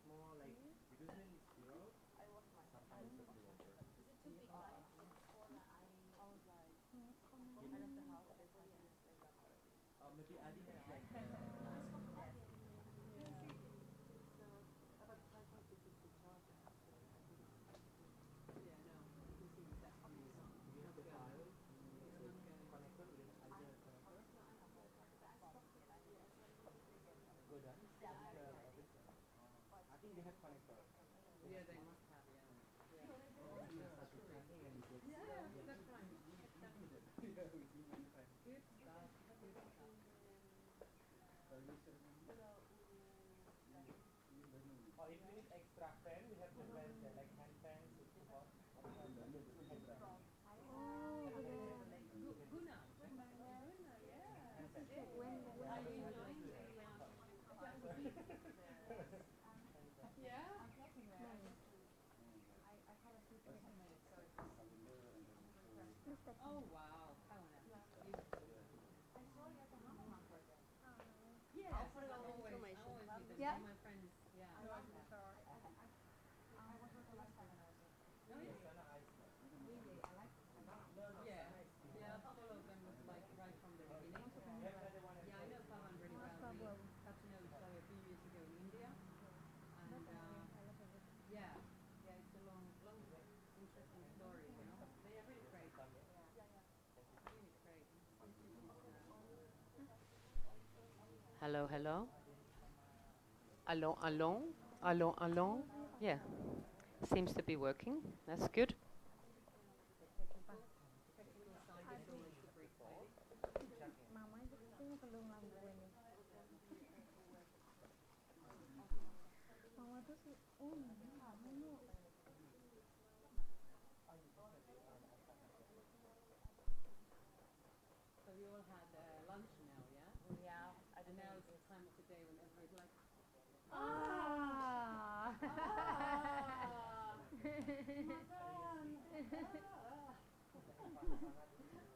More like because when it's zero, sometimes it's a water. Maybe Adi has like we have the file, so connector. We have Adi has connector. Good. I think they have connector. Yeah, they must have, yeah. We start to tracking and we get That's fine. yeah, we see many times. Good stuff. Good stuff. Or if we need extra pen, we have the pen there, like hand pens, or hand pen. Guna. Guna, yeah. Hand pen. Are you enjoying the Yeah? Oh wow, how nice. Beautiful. Yes, I always meet them. All my friends, yeah, love that. Oh Yes, yeah? Sana Iceland. No, no, Yeah. Sana is Yeah, I've followed them like right from the beginning. we have another one as Yeah, I well. know Pavan really well. We got to know each other a few years ago in India. And yeah, yeah, it's a long, long, interesting story, you know. They are really great. Really great. Hello, hello. Allô, allô, allô, allô. Yeah, seems to be working. That's good. Technical side is always super exciting. So we all had lunch now, yeah? And now it's the time of the day when everybody's like, ah, ah, makan, ah.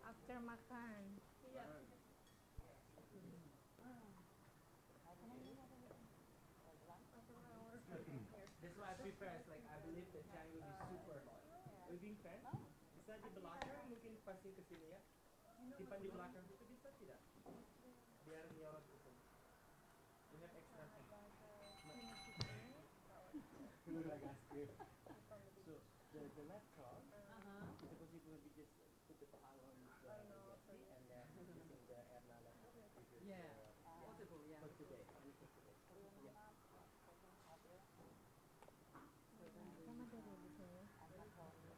After makan. Yeah. That's why I prepare. It's like I believe that Chang will be super hot. Waving fan, bisa di belakang mungkin pasir ke sini ya. Simpan di belakang situ bisa tidak? Biar nyorot ke sini. We have extra fan. Agak skip. So the laptop, Uh-huh. it's possible we just put the file on the USB and then using the Erna laptop because Yeah, possible, yeah. for today, only for today. Yeah. So then we yeah, I'm very proud of you.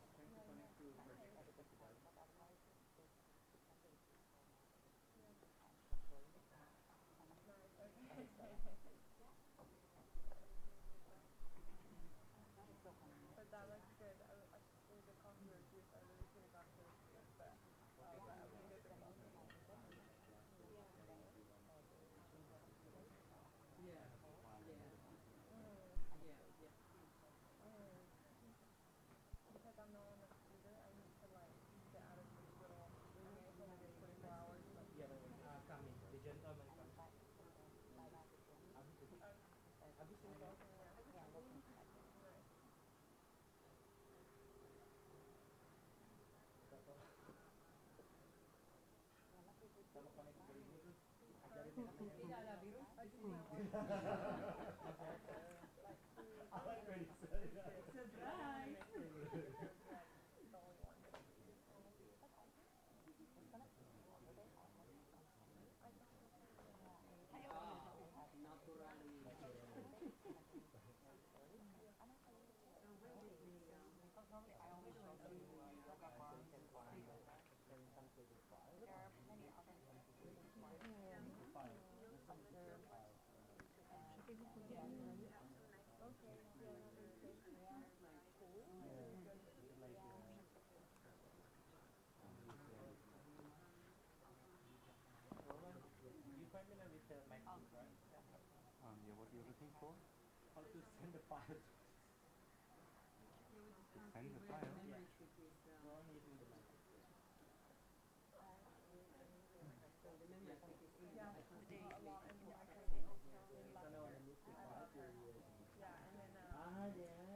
Trying to connect to Project Festival. Yeah, yeah, yeah, yeah. Yeah, coming. The gentleman coming. Abis, abis ini kan? Sama connect ke ini terus ajarin katanya. Tidak ada virus di sini. I like when you said that. Surprise! Ah, naturally. So where did we, where do I see the So you can find speaker? looking for? How to send a file. Yeah, we just can't Send see the where the file? memory Yeah. stick is. We're only using the laptop. So the memory stick is in, but I can't see which way to put such So things. now I want to move the file to USB. Ah, yeah.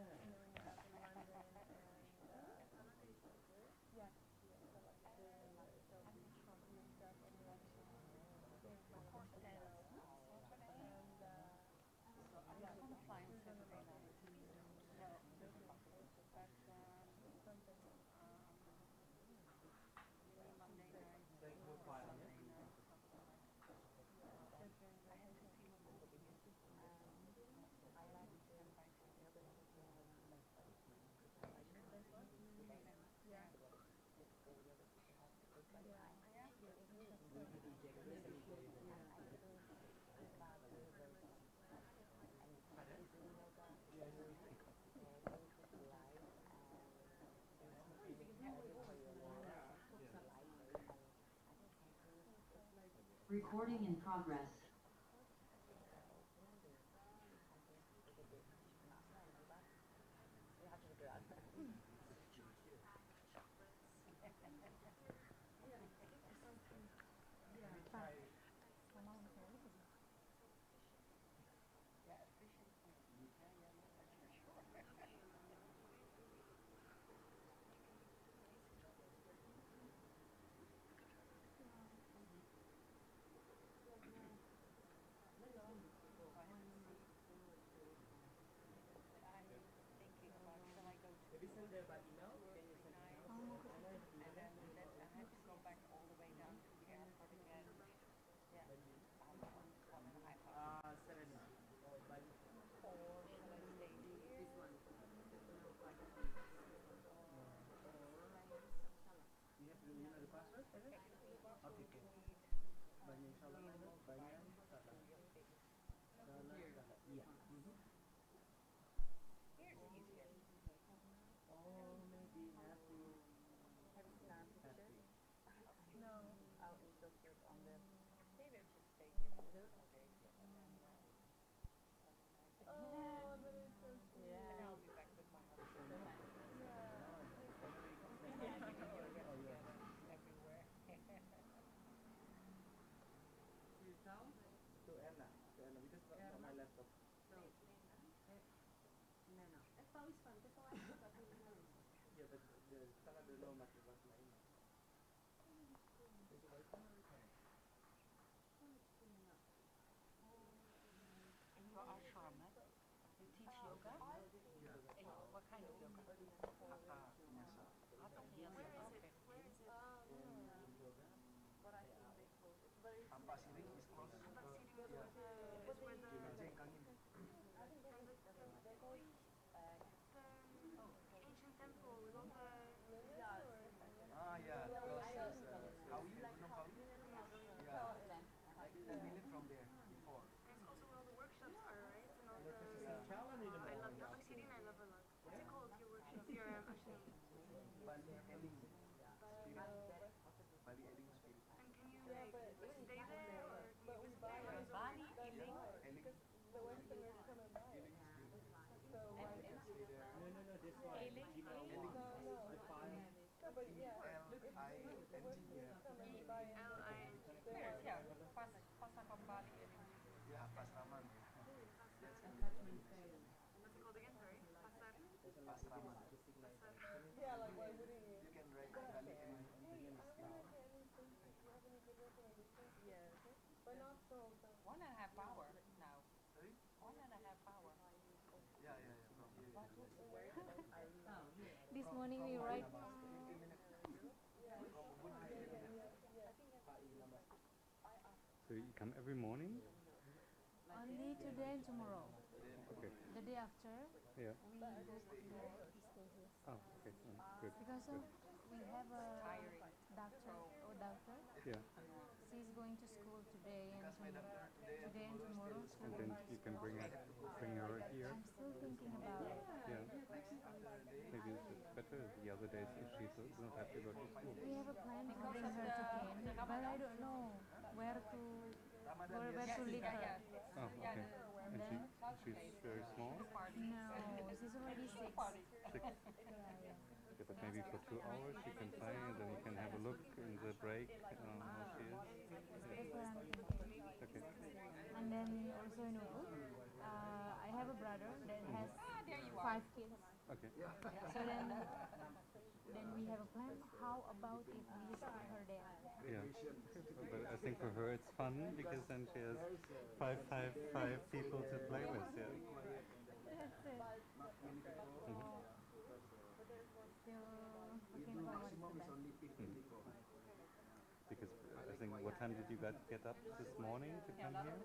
Like whole file, yeah? Will be ejected Maybe she, anyway. yeah. Pardon? Yeah, no, it's Recording in progress. Maybe send the by email. Can you send email? Serena. Or by This one. Number 5, please. you have to know the password, Serena? Okay, okay. Banyan Salah, Banyan Salah. Salah, Here. Salah. Yeah. Mm-hmm. Oh, maybe happy. Happy. Oh, yeah. To yourself? To Anna. To Anna, because not my laptop. So, Nana. Yeah, but the Salah don't know much about my email. Is it Wi-Fi or return? In yoga? Ampak Siring is close. Yeah. Jeng Kangin. Ah, yeah, because Kawi, Gunung Kawi. Yeah, like 10 minutes from there before. Look, this is Chala in the morning. Bali Eling Spirit. Bali Eling Spirit. Eling. Eling Spirit. You can stay there. No, this one. Gmail Eling. one. The file. ELING, yeah. Yeah, Pasraman. That's in the Attachment definition. failed. There's a lot of Pasraman. the signature. You can write Bali Eling. And Brian is down. Sorry? Yeah, yeah, yeah. From here you can write. Oh, here. This From morning we Ubud, write 20 minutes. From Ubud, 20 minutes. So you come every morning? Like only yesterday. today and tomorrow. Then Okay. The day after Yeah. we go to stay here. Oh, okay. Good. Because Good. we have a doctor or doctor. Yeah. She's going to school today and because my doctor today and tomorrow. tomorrow still And then you can bring her here. I'm still thinking about it. Yeah. next other day. Maybe it's better the other days if she doesn't have to go to school. We have a plan to bring her to Kent, but I don't know where to Ramadan where to yes. leave her. Oh, okay. And And then she's very small? No, she's already 6. 6. Yeah. Yeah, but maybe for 2 hours you can play and then you can have a look in the break how she is. That's what I'm thinking. Okay. And then also in Ubud, I have a brother that has 5 kids. Okay. So then we have a plan. How about if we just put her there? Yeah. But I think for her it's fun because then she has five people to play with. Yeah. That's it. Mhm. Still looking forward to that. Because I think what time did you guys get up this morning to come here?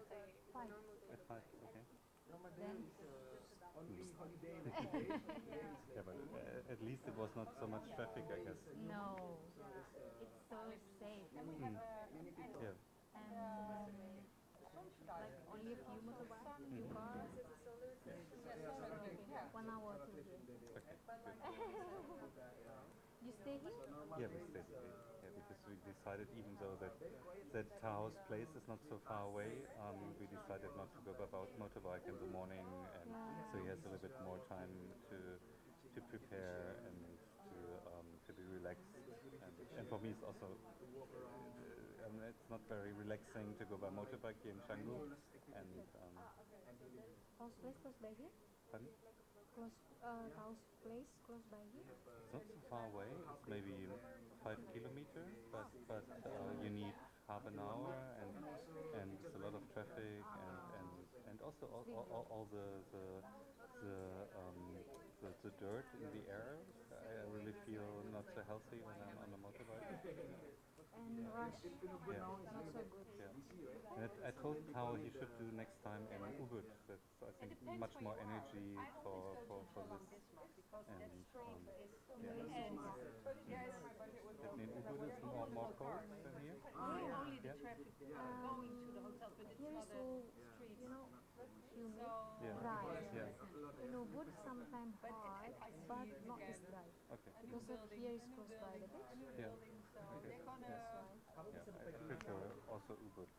5. At 5. Okay. Then Yeah, but at least it was not so much traffic, I guess. no, it's so safe. Yeah. And like only a few motorbikes, few cars. So 1 hour to here. Okay. Good. You stay here? Yeah, we stayed here. Yeah, because we decided, even though that Taos place is not so far away, we decided not to go about motorbike in the morning, and Yeah. so he has a little bit more time to prepare and to be relaxed. And for me, it's also it's not very relaxing to go by motorbike here in Canggu, and House place close by here? pardon? House place close by here? It's not so far away. It's maybe 5 kilometers, but you need half an hour, and it's a lot of traffic, and also all the dirt in the air. I really feel not so healthy when I'm on a motorbike. And rush, Yeah. not so good. Yeah. And I told Tao he should do next time in Ubud. That's, I think, much more energy for this. And yeah. In Ubud is more cold than here. Only the Yeah. traffic going to the hotels, but it's Here is not so, streets. humid, Yeah. dry. Yeah. In Ubud, sometimes hot, but not as dry. Okay. Because of here is close by the beach. Yeah. So Okay. they're gonna. Yeah. I prefer also Ubud.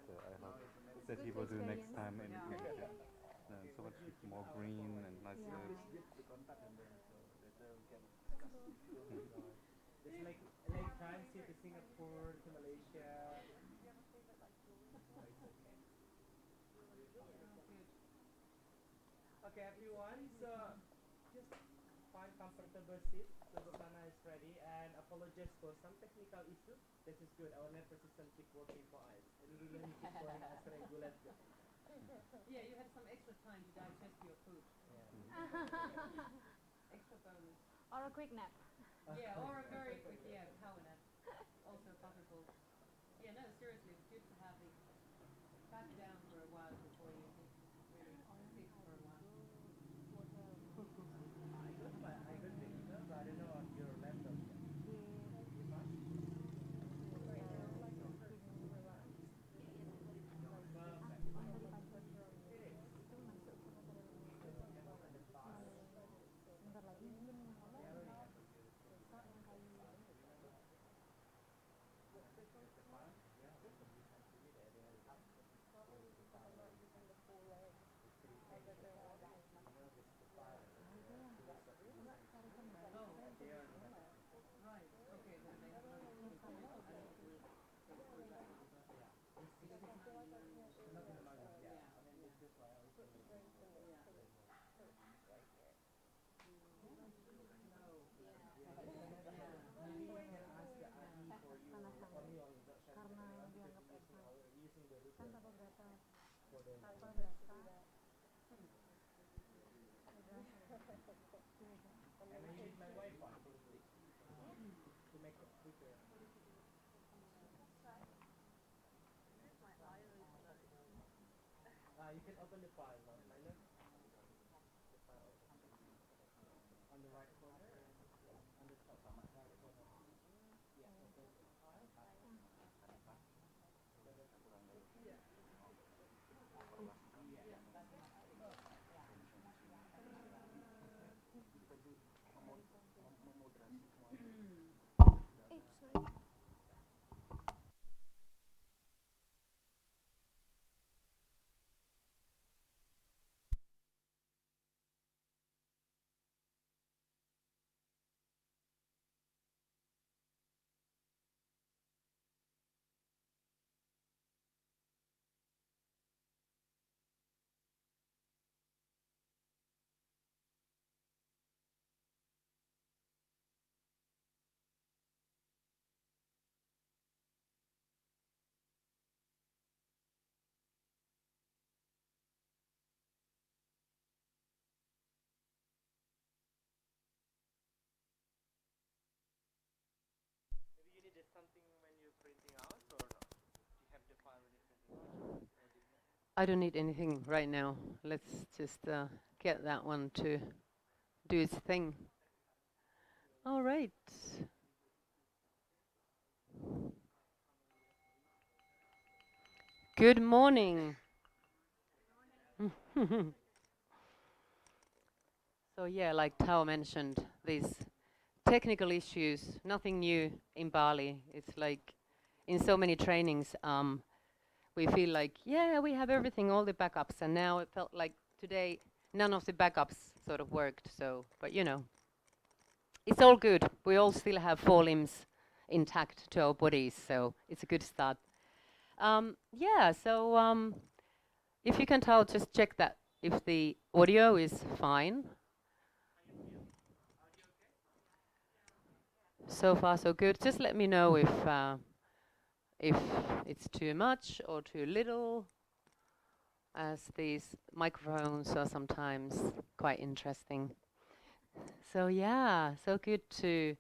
So I hope that he good will do next experience. time in yeah. So much more green and nice Yeah. waves. It's like transit to Singapore to Malaysia. Okay, everyone. So just find comfortable seat. So Sana is ready, and apologize for some technical issue. This is good. Our network system keep working for us, and we will keep calling us regularly. Yeah, you had some extra time to digest your food. Yeah. Extra bonus. Or a quick nap. Yeah, or a very quick power nap. Also possible. Yeah, no, seriously, it's good to have it back down for a while before you really sit for a while. I got the email, but I don't know on your laptop yet. You fine? Bentar lagi. Right. Okay, then they have another thing to do. I need to take a look at it. Because it's not in English. Yeah. Maybe we can ask the admin for you, Sana sana. or me only, not Shanti, Karena because dianggap using the router kan takut data for the takut data and I use my Wi-Fi to make it quicker. You can open the file, no? Milo? The file on the right corner, on the top right corner. Yeah, open the file. sorry. I don't need anything right now. Let's just get that one to do its thing. All right. Good morning. So yeah, like Tao mentioned, these technical issues, nothing new in Bali. It's like in so many trainings, we feel like, yeah, we have everything, all the backups, and now it felt like today none of the backups sort of worked. So, but you know, it's all good. We all still have 4 limbs intact to our bodies, so it's a good start. Yeah, so if you can tell, just check that if the audio is fine. So far, so good. Just let me know if it's too much or too little, as these microphones are sometimes quite interesting. So yeah, so good to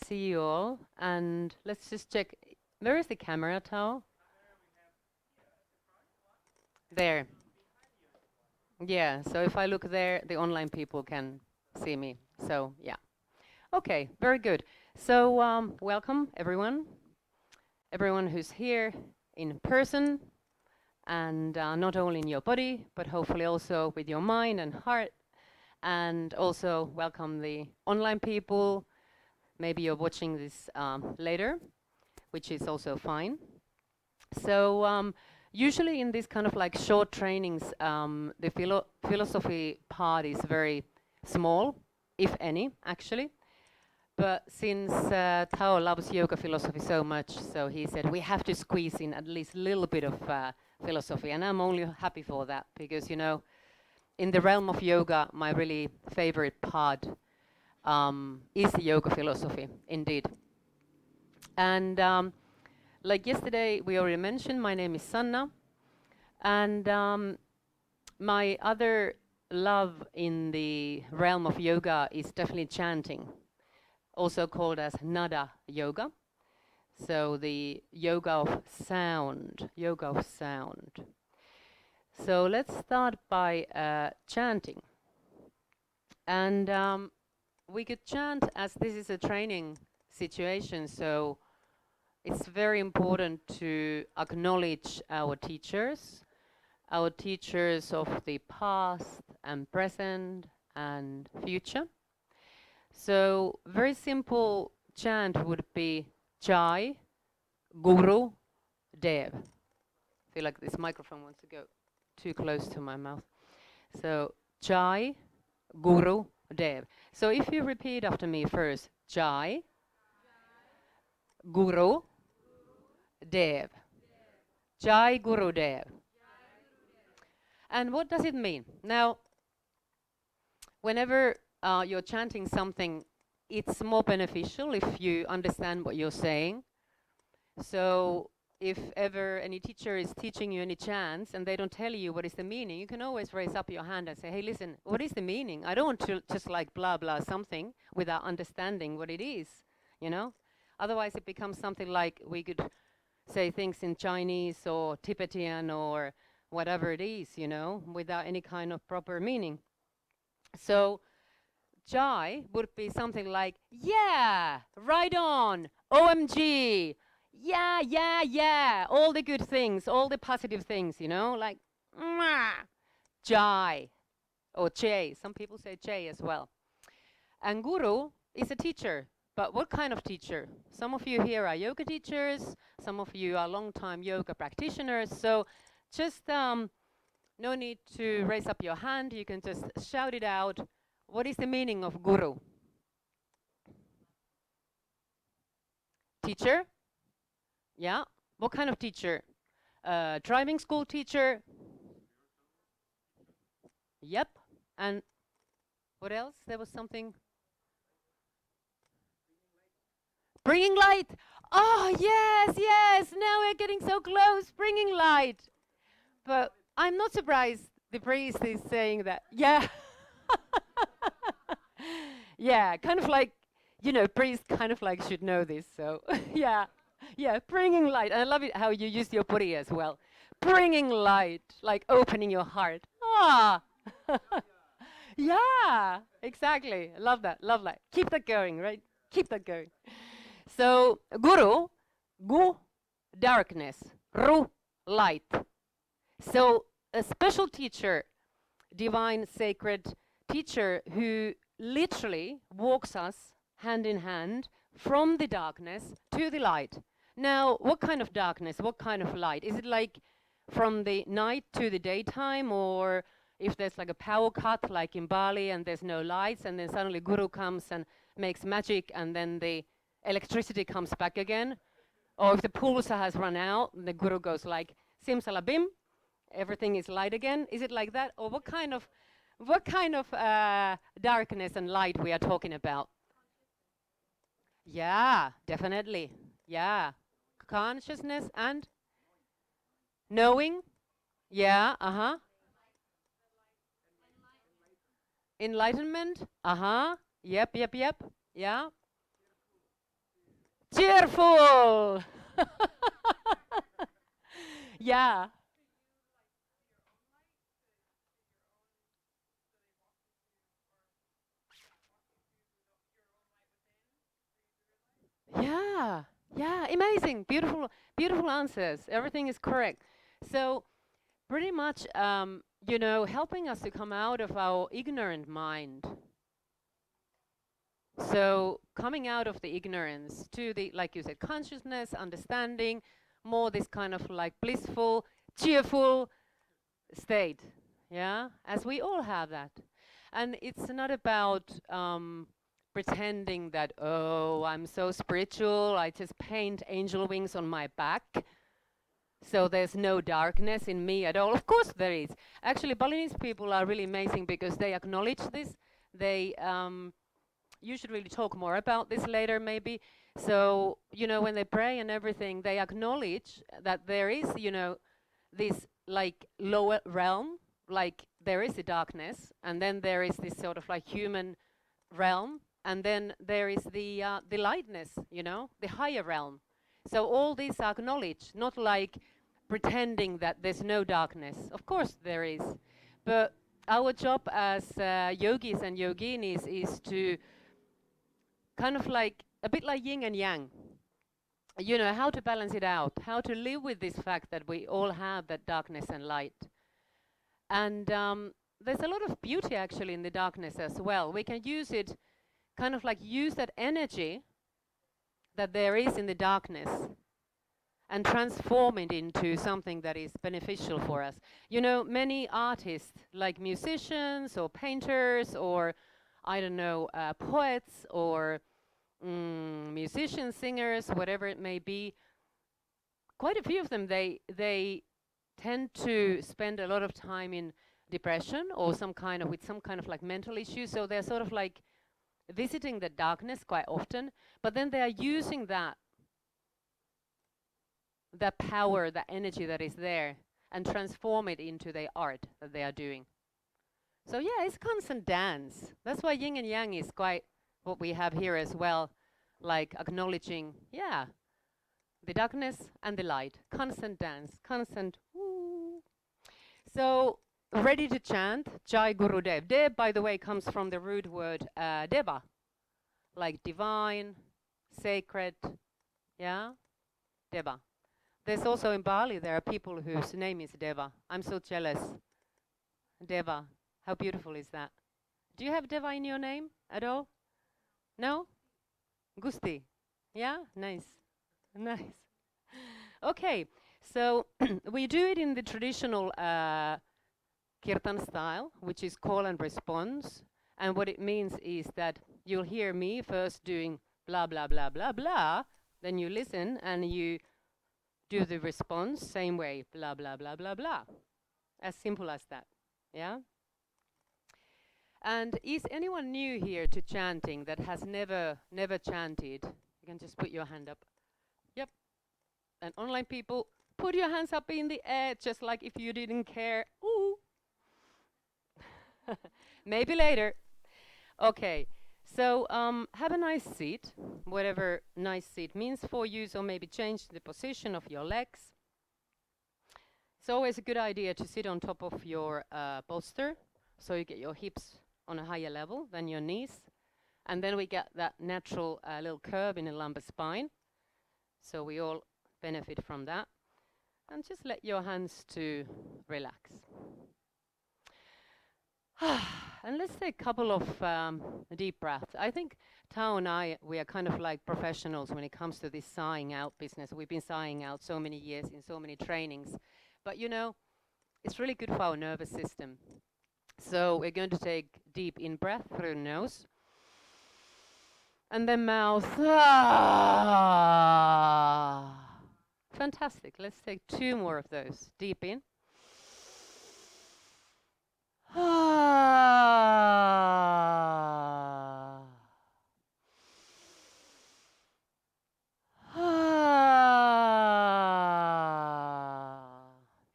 see you all. And let's just check. Where is the camera, Tao? There. Yeah, so if I look there, the online people can see me. So yeah. Okay, very good. So welcome everyone who's here in person, and not only in your body, but hopefully also with your mind and heart. And also welcome the online people. Maybe you're watching this later, which is also fine. So usually in these kind of like short trainings, the philosophy part is very small, if any, actually. But since Tao loves yoga philosophy so much, so he said we have to squeeze in at least a little bit of philosophy, and I'm only happy for that, because, you know, in the realm of yoga, my really favorite part is the yoga philosophy, indeed. And like yesterday, we already mentioned, my name is Sanna, and my other love in the realm of yoga is definitely chanting, also called as nada yoga. So the yoga of sound, So let's start by chanting. And we could chant, as this is a training situation, so it's very important to acknowledge our teachers of the past and present and future. So very simple chant would be Jai Guru Dev. I feel like this microphone wants to go too close to my mouth. So Jai Guru Dev. So if you repeat after me first, Jai Guru Dev. Jai Guru Dev. And what does it mean? Now, whenever you're chanting something, it's more beneficial if you understand what you're saying. So if ever any teacher is teaching you any chants and they don't tell you what is the meaning, you can always raise up your hand and say, hey, listen, what is the meaning? I don't want to just like blah, blah, something without understanding what it is, you know? Otherwise it becomes something like we could say things in Chinese or Tibetan or whatever it is, you know, without any kind of proper meaning. So Jai would be something like, yeah, right on, OMG, yeah, yeah, yeah, all the good things, all the positive things, you know, like, Jai, or Che, some people say Che as well. And Guru is a teacher, but what kind of teacher? Some of you here are yoga teachers, some of you are long-time yoga practitioners, so just no need to raise up your hand, you can just shout it out. What is the meaning of Guru? Teacher? Yeah. What kind of teacher? Driving school teacher? Yep. And what else? There was something. Bringing light. Oh, yes, yes. Now we're getting so close. Bringing light. But I'm not surprised the priest is saying that. Yeah. Yeah, kind of like, you know, priests kind of like should know this. So yeah, yeah, bringing light. And I love it how you use your body as well. bringing light, like opening your heart. Ah, yeah, exactly. Love that. Love that. Keep that going, right? Keep that going. So, guru, gu, darkness, ru, light. So, a special teacher, divine, sacred teacher who literally walks us hand in hand from the darkness to the light. Now, what kind of darkness? What kind of light? Is it like from the night to the daytime, or if there's like a power cut like in Bali and there's no lights and then suddenly Guru comes and makes magic and then the electricity comes back again? Or if the pulsar has run out, the Guru goes like simsalabim, everything is light again. Is it like that? Or what kind of darkness and light we are talking about? Yeah, definitely. Yeah. Consciousness and knowing. Yeah, uh-huh. Enlightenment. Uh-huh. Yep, yep, yep. Yeah. Cheerful. Yeah. Yeah. Yeah, amazing. Beautiful, beautiful answers. Everything is correct. So pretty much, helping us to come out of our ignorant mind. So coming out of the ignorance to the, like you said, consciousness, understanding, more this kind of like blissful, cheerful state. Yeah, as we all have that. And it's not about pretending that, oh, I'm so spiritual, I just paint angel wings on my back. So there's no darkness in me at all. Of course there is. Actually, Balinese people are really amazing because they acknowledge this. They, you should really talk more about this later maybe. So, when they pray and everything, they acknowledge that there is, this like lower realm, like there is a darkness, and then there is this sort of like human realm, and then there is the lightness, the higher realm. So all these are acknowledged, not like pretending that there's no darkness. Of course there is. But our job as yogis and yoginis is to kind of like, a bit like yin and yang, how to balance it out, how to live with this fact that we all have that darkness and light. And there's a lot of beauty actually in the darkness as well. We can use it, kind of like use that energy that there is in the darkness and transform it into something that is beneficial for us. Many artists, like musicians or painters or, I don't know, poets or musicians, singers, whatever it may be, quite a few of them, they tend to spend a lot of time in depression or with some kind of like mental issue. So they're sort of like visiting the darkness quite often, but then they are using that power, that energy that is there, and transform it into the art that they are doing. So yeah, it's constant dance. That's why yin and yang is quite what we have here as well, like acknowledging, the darkness and the light. Constant dance, constant woo. So ready to chant Jai Gurudev. Dev, by the way, comes from the root word deva, like divine, sacred, deva. There's also in Bali, there are people whose name is Deva. I'm so jealous. Deva, how beautiful is that? Do you have Deva in your name at all? No? Gusti. Yeah? Nice. Nice. Okay, so we do it in the traditional kirtan style, which is call and response. And what it means is that you'll hear me first doing blah, blah, blah, blah, blah. Then you listen and you do the response same way, blah, blah, blah, blah, blah. As simple as that, yeah? And is anyone new here to chanting that has never chanted? You can just put your hand up. Yep. And online people, put your hands up in the air, just like if you didn't care. Ooh. Maybe later. Okay. So have a nice seat, whatever nice seat means for you. So maybe change the position of your legs. It's always a good idea to sit on top of your bolster, so you get your hips on a higher level than your knees. And then we get that natural little curve in the lumbar spine. So we all benefit from that. And just let your hands to relax. And let's take a couple of deep breaths. I think Tao and I, we are kind of like professionals when it comes to this sighing out business. We've been sighing out so many years in so many trainings. But you know, it's really good for our nervous system. So we're going to take deep in breath through the nose. And then mouth. Fantastic. Let's take 2 more of those. Deep in.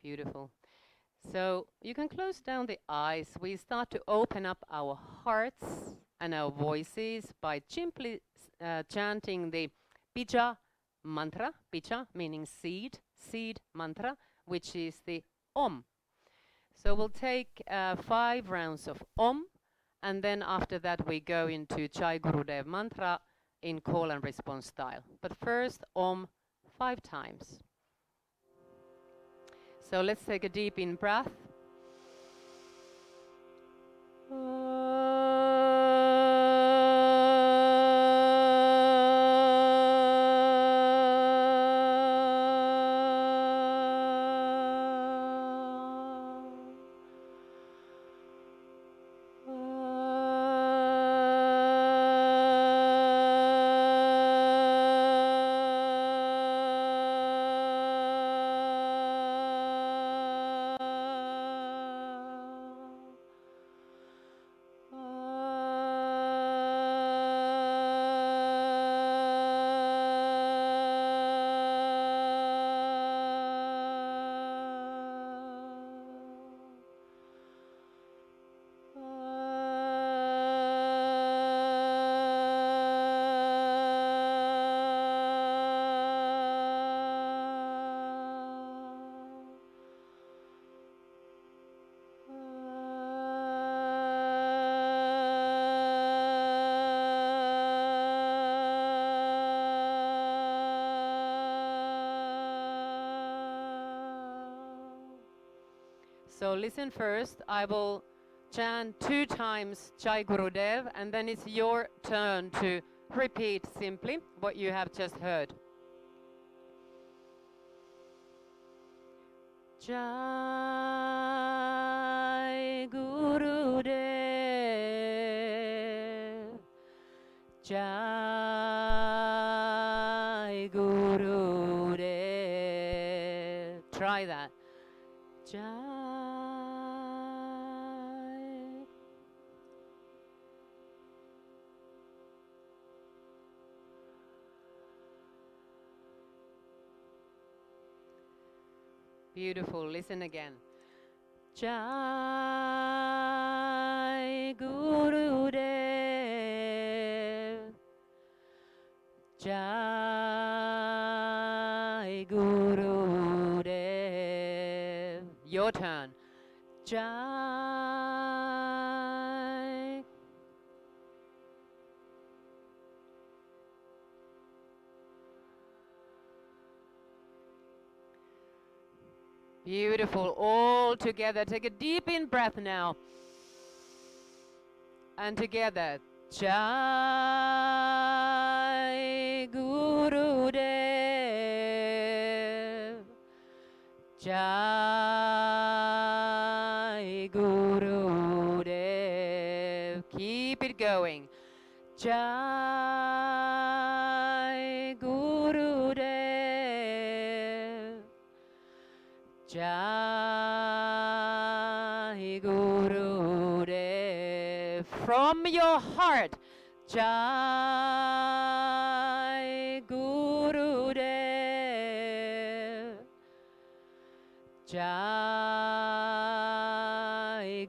Beautiful. So you can close down the eyes. We start to open up our hearts and our voices by simply chanting the Bija mantra. Bija meaning seed, seed mantra, which is the Om. So we'll take 5 rounds of Om, and then after that we go into Jai Gurudev mantra in call and response style. But first Om 5 times. So let's take a deep in breath. So listen first. I will chant 2 times Jai Gurudev, and then it's your turn to repeat simply what you have just heard. Jai Gurudev, Jai Gurudev. Try that. Jai. Beautiful. Listen again. Jai Gurudev, Jai Gurudev. Your turn. Jai. Beautiful. All together. Take a deep in breath now. And together. Jai Gurudev, Jai Gurudev. Keep it going. Jai Gurudev, Jai Gurudev. From your heart, Jai Gurudev, Jai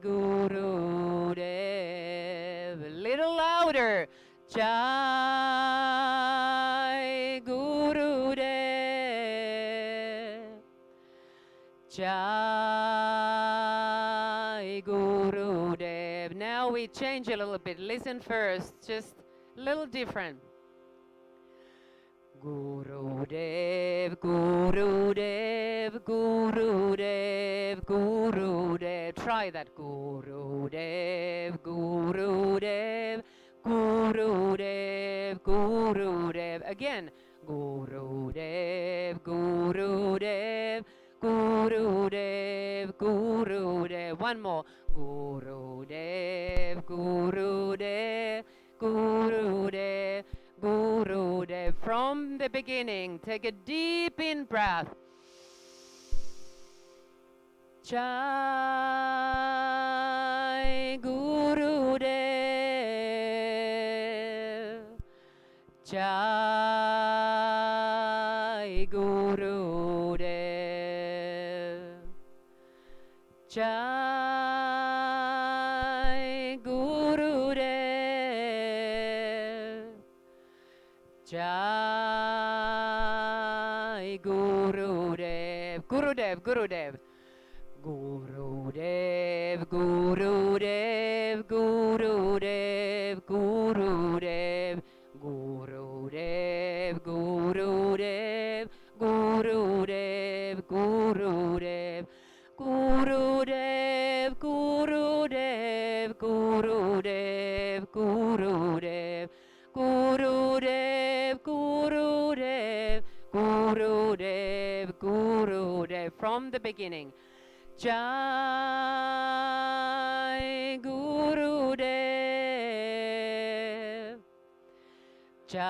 Gurudev. A little louder. Jai Gurudev, Jai Guru Dev. Now we change a little bit. Listen first, just a little different. Guru Dev, Guru Dev, Guru Dev, Guru Dev. Try that. Guru Dev, Guru Dev, Guru Dev, Guru Dev. Again. Guru Dev, Guru Dev, Guru Dev, Guru Dev. One more. Guru Dev, Guru Dev, Guru Dev, Guru Dev. From the beginning, take a deep in breath. Jai Guru Dev. Jai Guru Dev. Jai Guru Dev. Jai Guru Dev. Guru Dev, Guru Dev. Guru Dev, Guru Dev, Guru Dev, Guru Dev, Guru Dev, Guru Dev, Guru Dev, Guru Dev, Guru Dev, Guru Dev, Guru Dev, Guru Dev, Guru Dev, Guru Dev, Guru Dev, Guru Dev. From the beginning. Jai Guru Dev. Jai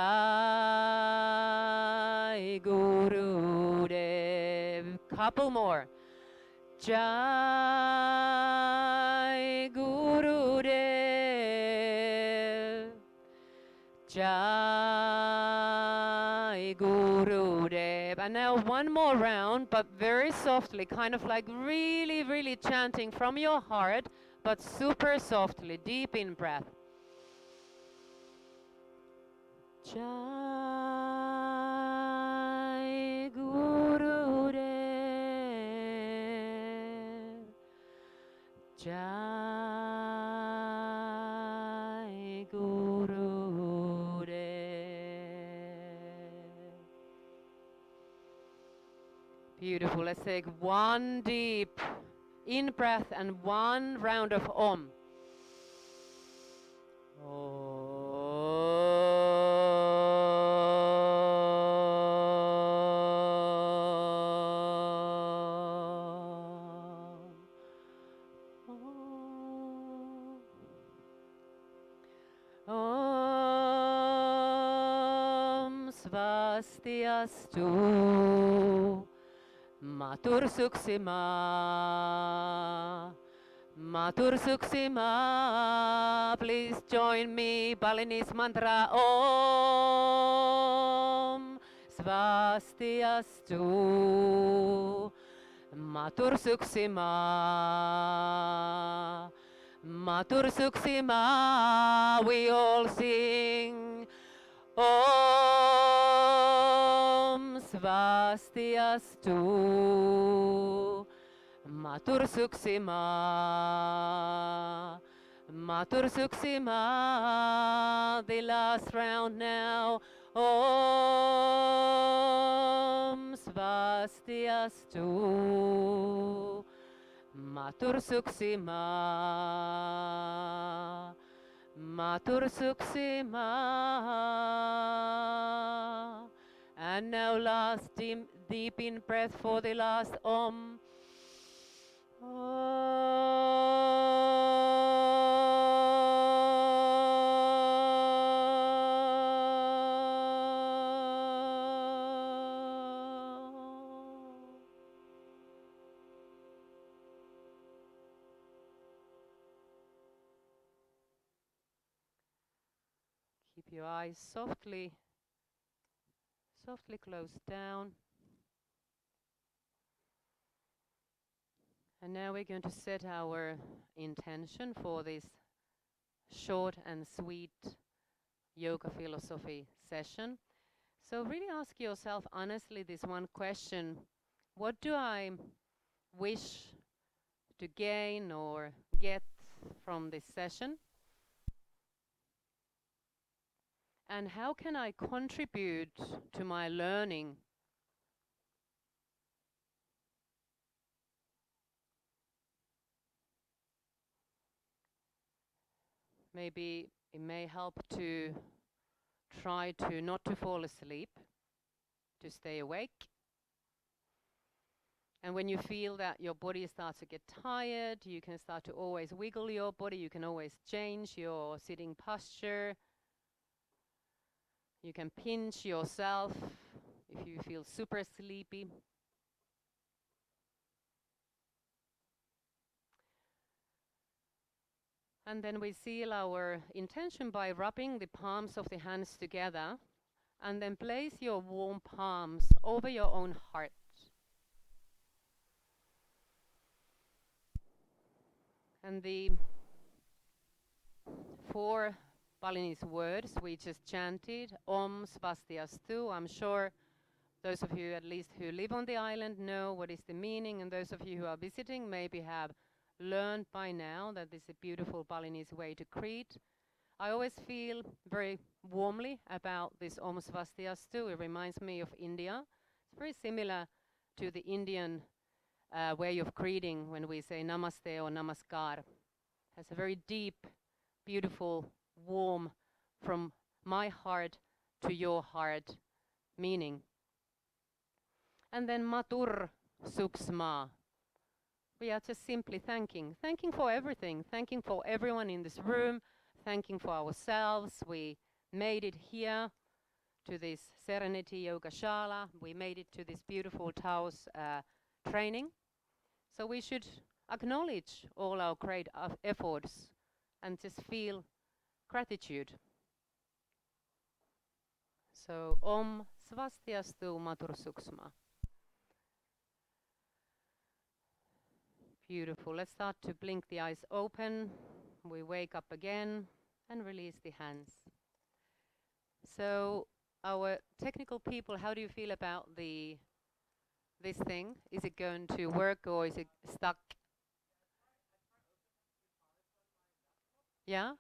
Guru Dev. Couple more. Jai Guru Dev. Jai Guru Dev. And now one more round, but very softly, kind of like really, really chanting from your heart, but super softly, deep in breath. Jai Guru Dev. Jai Guru Dev. Beautiful. Let's take one deep in breath and one round of Om. Om Svasti Astu Matur Suksima Matur Suksima. Please join me, Balinese mantra. Om Svasti Astu Matur Suksima Matur Suksima. We all sing Om Svasti Astu Matur Suksima Matur Suksima. The last round now. Om Svasti Astu Matur Suksima Matur Suksima. And now last deep in breath for the last Om. Keep your eyes softly closed down. And now we're going to set our intention for this short and sweet yoga philosophy session. So really ask yourself honestly this one question: what do I wish to gain or get from this session? And how can I contribute to my learning? Maybe it may help to try to not to fall asleep, to stay awake. And when you feel that your body starts to get tired, you can start to always wiggle your body. You can always change your sitting posture. You can pinch yourself if you feel super sleepy. And then we seal our intention by rubbing the palms of the hands together, and then place your warm palms over your own heart. And the 4 Balinese words we just chanted, Om Svastiastu. I'm sure those of you at least who live on the island know what is the meaning, and those of you who are visiting maybe have learned by now that this is a beautiful Balinese way to greet. I always feel very warmly about this Om Svastiastu. It reminds me of India. It's very similar to the Indian way of greeting when we say Namaste or Namaskar. It has a very deep, beautiful, warm, from my heart to your heart meaning. And then Matur Suksma. We are just simply thanking for everything, thanking for everyone in this room, thanking for ourselves. We made it here to this Serenity Yoga Shala. We made it to this beautiful Taos training. So we should acknowledge all our great efforts and just feel gratitude. So Om Svastiastu Matur Suksma. Beautiful. Let's start to blink the eyes open. We wake up again and release the hands. So our technical people, how do you feel about this thing? Is it going to work or is it stuck? Yeah?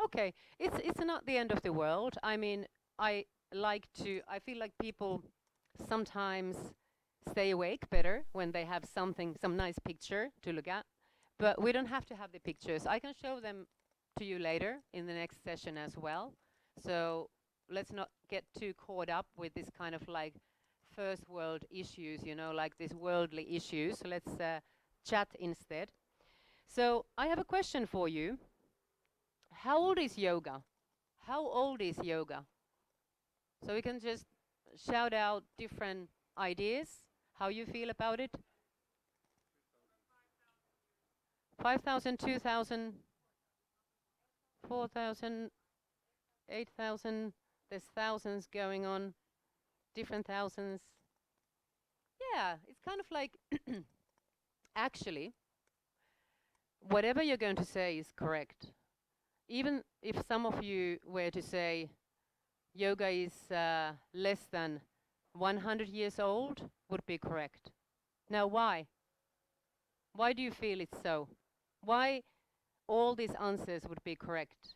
Okay. It's not the end of the world. I mean, I feel like people sometimes stay awake better when they have some nice picture to look at. But we don't have to have the pictures. I can show them to you later in the next session as well. So let's not get too caught up with this kind of like first world issues, you know, like these worldly issues. So let's chat instead. So I have a question for you. How old is yoga? How old is yoga? So we can just shout out different ideas, how you feel about it. 5,000, 2,000, 4,000, 8,000. There's thousands going on, different thousands. Yeah, it's kind of like, actually, whatever you're going to say is correct. Even if some of you were to say yoga is less than 100 years old, would be correct. Now, why? Why do you feel it's so? Why all these answers would be correct?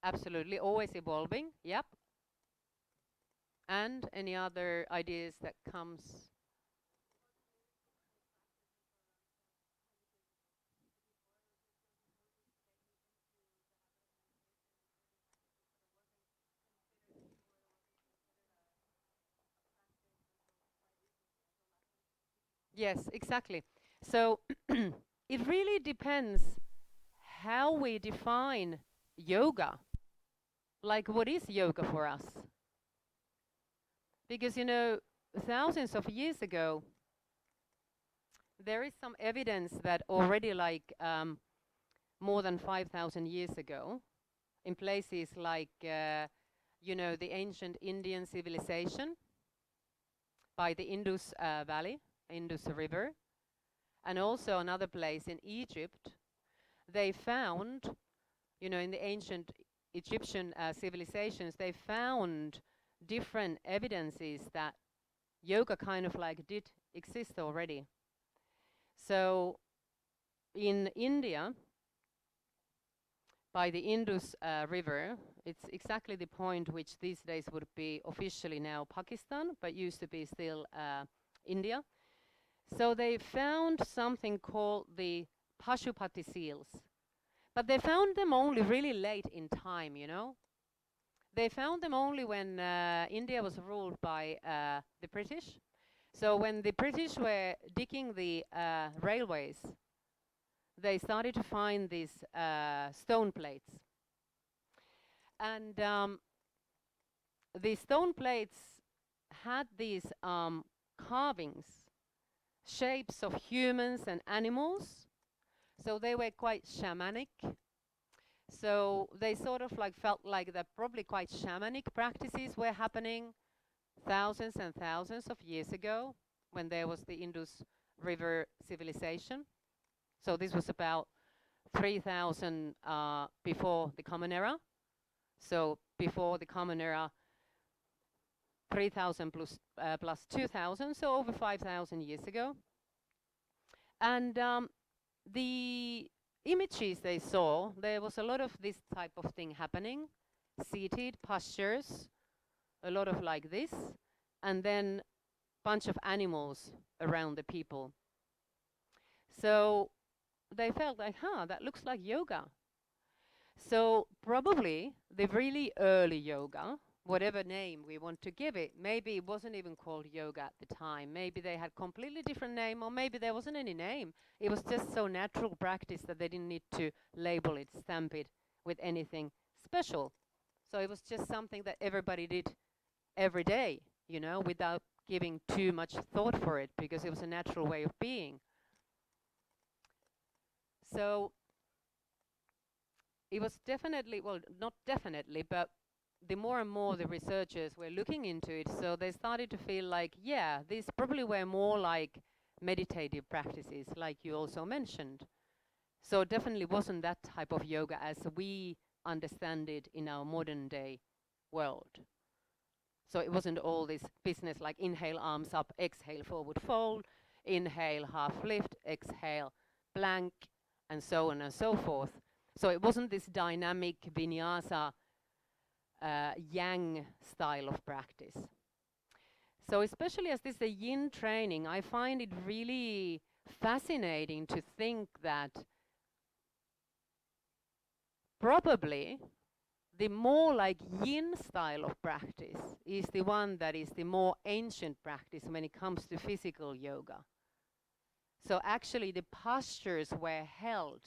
Absolutely, always evolving, yep. And any other ideas that comes? Yes, exactly. So it really depends how we define yoga. Like, what is yoga for us? Because, you know, thousands of years ago, there is some evidence that already like more than 5,000 years ago, in places like, you know, the ancient Indian civilization by the Indus Valley, Indus River, and also another place in Egypt, they found, you know, in the ancient Egyptian civilizations, they found different evidences that yoga kind of like did exist already. So in India, by the Indus River, it's exactly the point which these days would be officially now Pakistan, but used to be still India. So they found something called the Pashupati seals. But they found them only really late in time, you know. They found them only when India was ruled by the British. So when the British were digging the railways, they started to find these stone plates. And the stone plates had these carvings, shapes of humans and animals. So they were quite shamanic. So they sort of like felt like that probably quite shamanic practices were happening thousands and thousands of years ago when there was the Indus River civilization. So this was about 3000 before the Common Era. So before the Common Era, 3000 plus 2000, so over 5000 years ago. And the images they saw, there was a lot of this type of thing happening, seated postures, a lot of like this, and then bunch of animals around the people. So they felt like, that looks like yoga. So probably the really early yoga, whatever name we want to give it, maybe it wasn't even called yoga at the time. Maybe they had completely different name, or maybe there wasn't any name. It was just so natural practice that they didn't need to label it, stamp it with anything special. So it was just something that everybody did every day, you know, without giving too much thought for it, because it was a natural way of being. So it was definitely, well, not definitely, but the more and more the researchers were looking into it, so they started to feel like, yeah, these probably were more like meditative practices, like you also mentioned. So it definitely wasn't that type of yoga as we understand it in our modern day world. So it wasn't all this business like inhale, arms up, exhale, forward fold, inhale, half lift, exhale, plank, and so on and so forth. So it wasn't this dynamic vinyasa yang style of practice. So especially as this is a yin training, I find it really fascinating to think that probably the more like yin style of practice is the one that is the more ancient practice when it comes to physical yoga. So actually the postures were held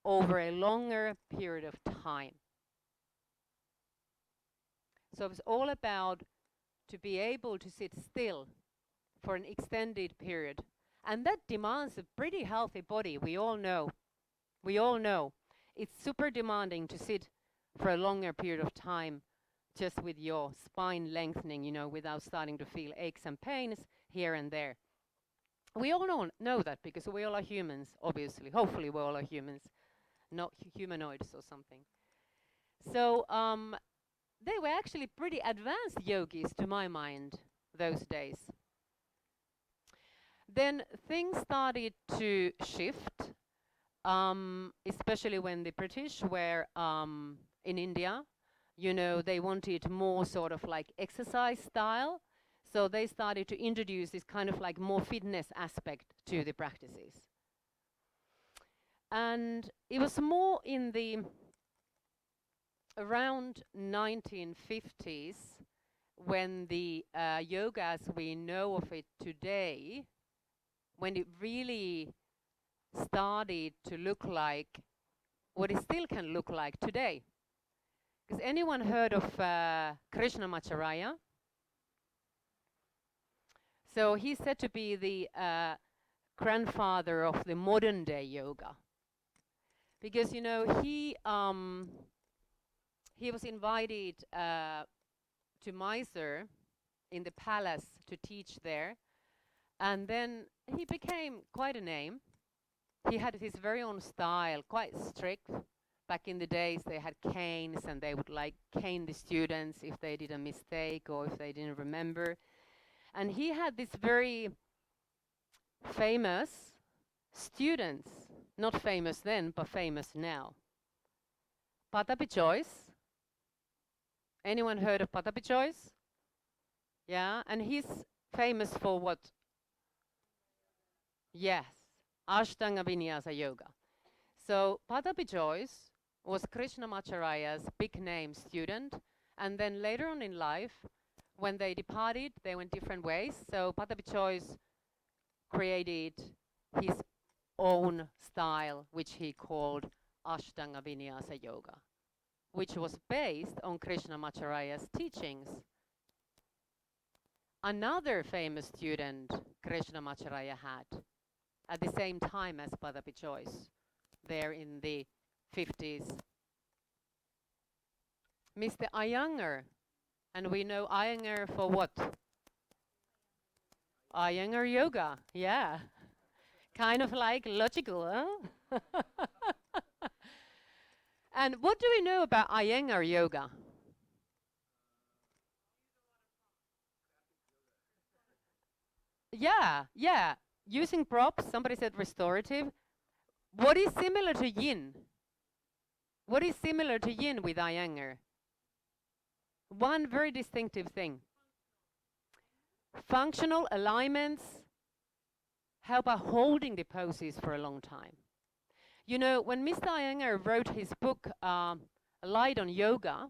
over a longer period of time. So it's all about to be able to sit still for an extended period. And that demands a pretty healthy body, we all know. We all know. It's super demanding to sit for a longer period of time just with your spine lengthening, you know, without starting to feel aches and pains here and there. We all know that because we all are humans, obviously. Hopefully we all are humans, not humanoids or something. So they were actually pretty advanced yogis to my mind those days. Then things started to shift, especially when the British were in India. You know, they wanted more sort of like exercise style. So they started to introduce this kind of like more fitness aspect to the practices. And it was more in the around 1950s when the yoga as we know of it today, when it really started to look like what it still can look like today. Has anyone heard of Krishnamacharya? So he's said to be the grandfather of the modern day yoga. Because, you know, he was invited to Mysore in the palace to teach there. And then he became quite a name. He had his very own style, quite strict. Back in the days, they had canes and they would like cane the students if they did a mistake or if they didn't remember. And he had this very famous students, not famous then, but famous now. Pattabhi Jois. Anyone heard of Pattabhi Jois? Yeah, and he's famous for what? Yes, Ashtanga Vinyasa Yoga. So Pattabhi Jois was Krishnamacharya's big name student, and then later on in life, when they departed, they went different ways. So Pattabhi Jois created his own style, which he called Ashtanga Vinyasa Yoga, which was based on Krishnamacharya's teachings. Another famous student Krishnamacharya had at the same time as Pattabhi Jois, there in the 50s, Mr. Iyengar. And we know Iyengar for what? Iyengar Yoga, yeah. Kind of like logical, huh? And what do we know about Iyengar Yoga? Yeah. Using props, somebody said restorative. What is similar to yin? What is similar to yin with Iyengar? One very distinctive thing. Functional alignments, how about holding the poses for a long time? You know, when Mr. Iyengar wrote his book, Light on Yoga,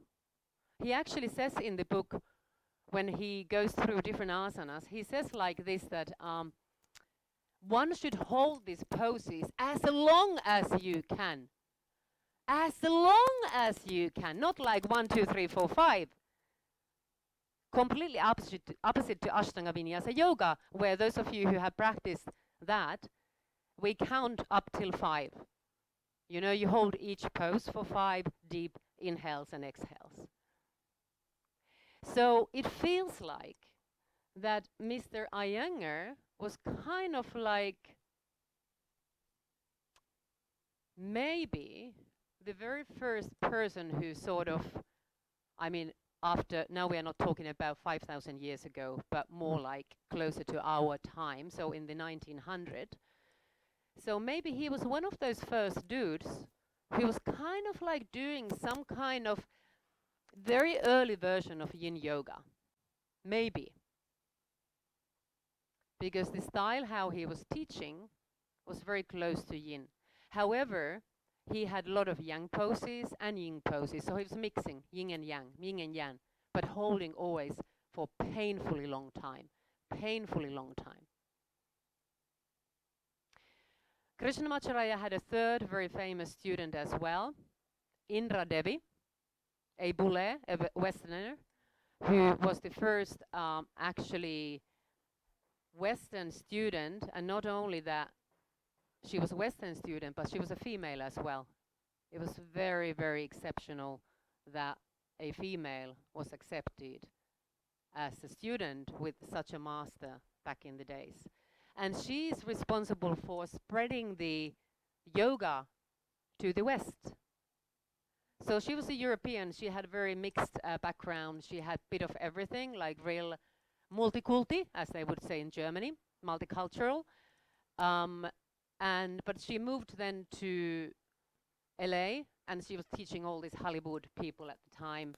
he actually says in the book, when he goes through different asanas, he says like this, that one should hold these poses as long as you can. As long as you can, not like 1, 2, 3, 4, 5. Completely opposite to Ashtanga Vinyasa Yoga, where those of you who have practiced that, we count up till 5. You know, you hold each pose for 5 deep inhales and exhales. So it feels like that Mr. Iyengar was kind of like maybe the very first person who sort of, I mean, after, now we are not talking about 5,000 years ago, but more like closer to our time, so in the 1900s. So maybe he was one of those first dudes who was kind of like doing some kind of very early version of yin yoga. Maybe. Because the style how he was teaching was very close to yin. However, he had a lot of yang poses and yin poses, so he was mixing yin and yang, but holding always for painfully long time. Krishnamacharya had a third very famous student as well, Indra Devi, a Bule, a Westerner, who was the first actually Western student, and not only that, she was a Western student, but she was a female as well. It was very, very exceptional that a female was accepted as a student with such a master back in the days. And she is responsible for spreading the yoga to the West. So she was a European, she had a very mixed background, she had a bit of everything, like real multikulti, as they would say in Germany, multicultural. But she moved then to LA, and she was teaching all these Hollywood people at the time.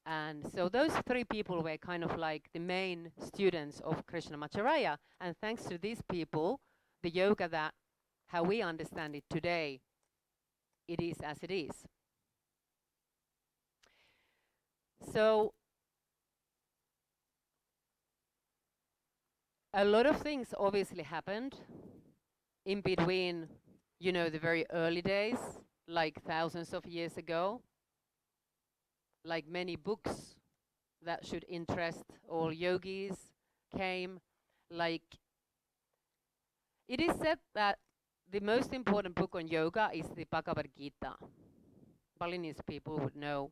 And so those 3 people were kind of like the main students of Krishnamacharya. And thanks to these people, the yoga that, how we understand it today, it is as it is. So a lot of things obviously happened in between, you know, the very early days, like thousands of years ago, like many books that should interest all yogis came, like it is said that the most important book on yoga is the Bhagavad Gita. Balinese people would know,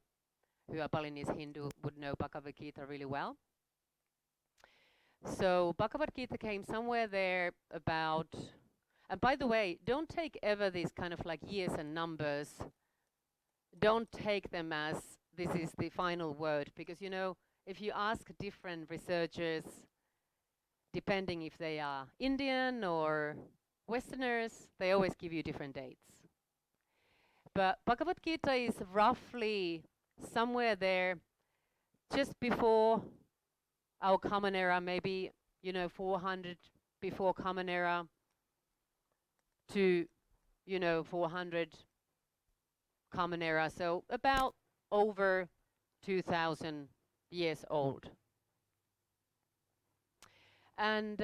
who are Balinese Hindu, would know Bhagavad Gita really well. So Bhagavad Gita came somewhere there about, and by the way, don't take ever these kind of like years and numbers, don't take them as this is the final word, because you know, if you ask different researchers, depending if they are Indian or Westerners, they always give you different dates. But Bhagavad Gita is roughly somewhere there, just before our Common Era, maybe 400 before Common Era to 400 Common Era, so about over 2,000 years old. And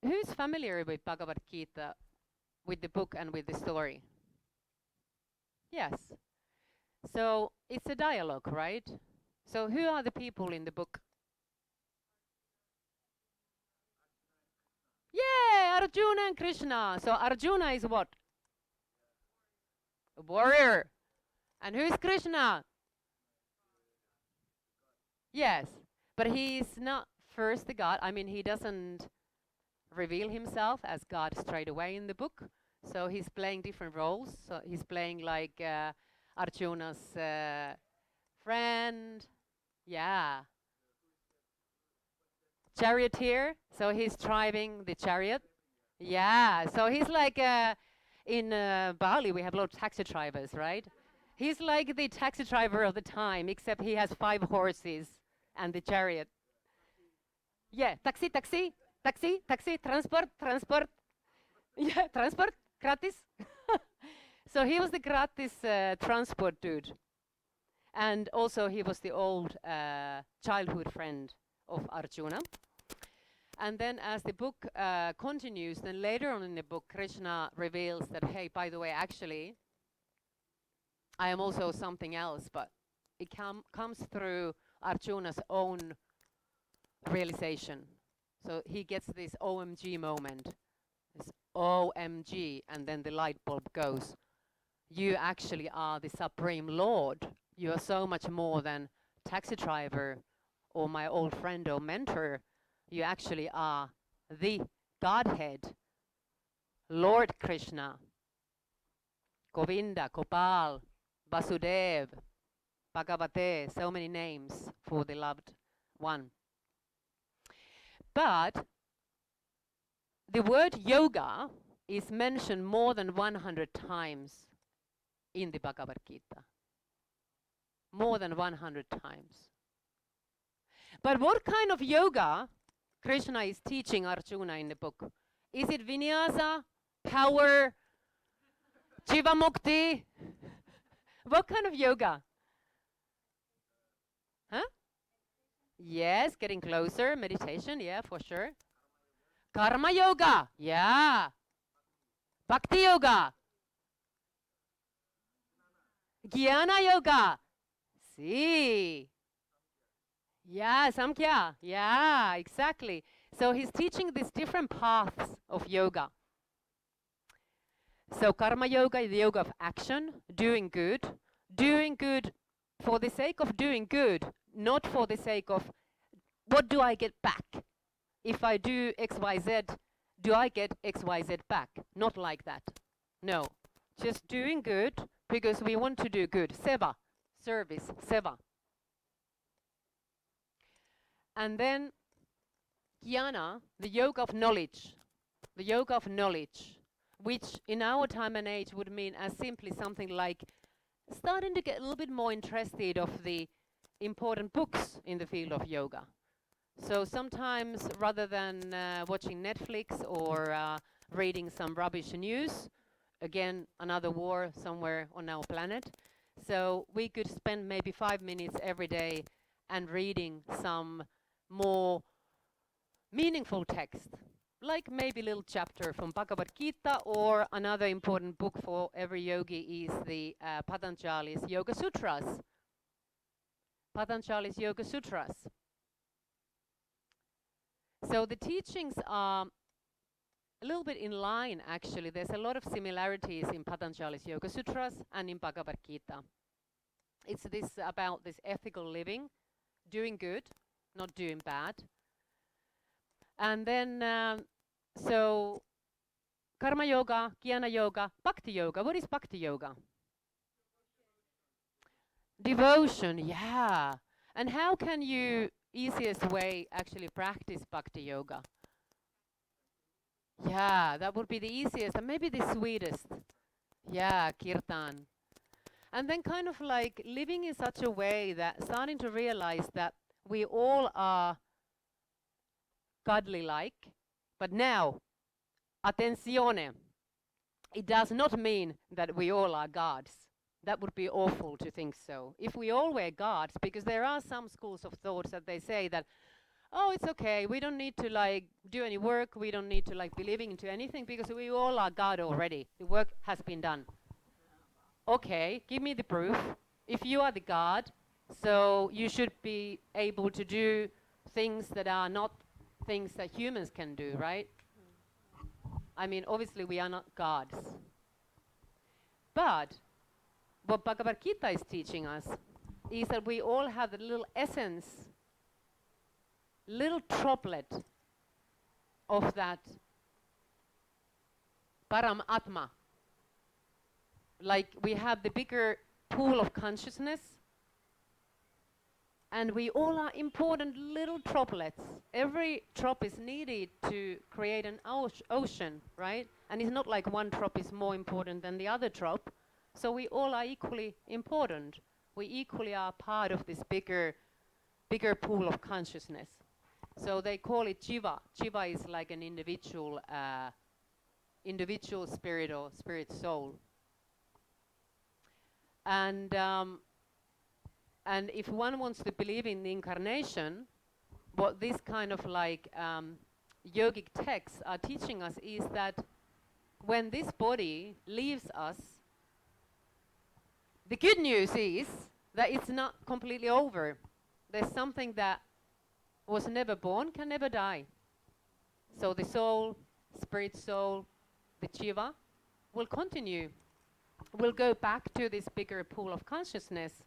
who's familiar with Bhagavad Gita, with the book and with the story? Yes. So it's a dialogue, right? So who are the people in the book? Yeah, Arjuna and Krishna. So Arjuna is what? A warrior. And who is Krishna? Yes, but he is not first the God. I mean, he doesn't reveal himself as God straight away in the book. So he's playing different roles. So he's playing like Arjuna's friend. Yeah. Charioteer. So he's driving the chariot. Yeah. So he's like in Bali, we have a lot of taxi drivers, right? He's like the taxi driver of the time, except he has 5 horses and the chariot. Yeah, taxi, taxi, taxi, taxi, transport, transport. Yeah, transport, gratis. So he was the gratis transport dude. And also he was the old childhood friend of Arjuna. And then as the book continues, then later on in the book, Krishna reveals that, hey, by the way, actually, I am also something else, but it comes through Arjuna's own realization. So he gets this OMG moment, this OMG, and then the light bulb goes. You actually are the Supreme Lord. You are so much more than taxi driver or my old friend or mentor. You actually are the Godhead, Lord Krishna, Govinda, Gopal, Vasudev, Bhagavate, so many names for the loved one. But the word yoga is mentioned more than 100 times in the Bhagavad Gita. More than 100 times. But what kind of yoga Krishna is teaching Arjuna in the book? Is it vinyasa, power, Jivamukti? What kind of yoga? Huh? Yes, getting closer, meditation, yeah, for sure. Karma yoga, yeah. Bhakti yoga. Jnana yoga. See. Yeah, Samkhya. Yeah, exactly. So he's teaching these different paths of yoga. So karma yoga is the yoga of action, doing good for the sake of doing good, not for the sake of what do I get back? If I do XYZ, do I get XYZ back? Not like that. No, just doing good because we want to do good. Seva, service, seva. And then jnana, the yoga of knowledge. The yoga of knowledge, which in our time and age would mean as simply something like starting to get a little bit more interested of the important books in the field of yoga. So sometimes rather than watching Netflix or reading some rubbish news, again, another war somewhere on our planet, so we could spend maybe 5 minutes every day and reading some more meaningful text, like maybe a little chapter from Bhagavad Gita, or another important book for every yogi is the Patanjali's Yoga Sutras. Patanjali's Yoga Sutras. So the teachings are a little bit in line, actually. There's a lot of similarities in Patanjali's Yoga Sutras and in Bhagavad Gita. It's this about this ethical living, doing good, not doing bad. And then, so karma yoga, jnana yoga, bhakti yoga. What is bhakti yoga? Devotion, yeah. And how can you easiest way actually practice bhakti yoga? Yeah, that would be the easiest and maybe the sweetest. Yeah, kirtan. And then kind of like living in such a way that starting to realize that we all are godly like, but now, attenzione, it does not mean that we all are gods. That would be awful to think so. If we all were gods, because there are some schools of thoughts that they say that, oh, it's okay, we don't need to like do any work, we don't need to like be living into anything because we all are God already. The work has been done. Okay, give me the proof. If you are the God, so you should be able to do things that are not things that humans can do, right? I mean, obviously we are not gods. But what Bhagavad Gita is teaching us is that we all have the little essence, little droplet of that Param Atma. Like we have the bigger pool of consciousness, and we all are important little droplets. Every drop is needed to create an ocean, right? And it's not like one drop is more important than the other drop. So we all are equally important. We equally are part of this bigger pool of consciousness. So they call it jiva. Jiva is like an individual spirit or spirit soul. And if one wants to believe in the incarnation, what this kind of like yogic texts are teaching us is that when this body leaves us, the good news is that it's not completely over. There's something that was never born, can never die. So the soul, spirit soul, the jiva, will continue. Will go back to this bigger pool of consciousness.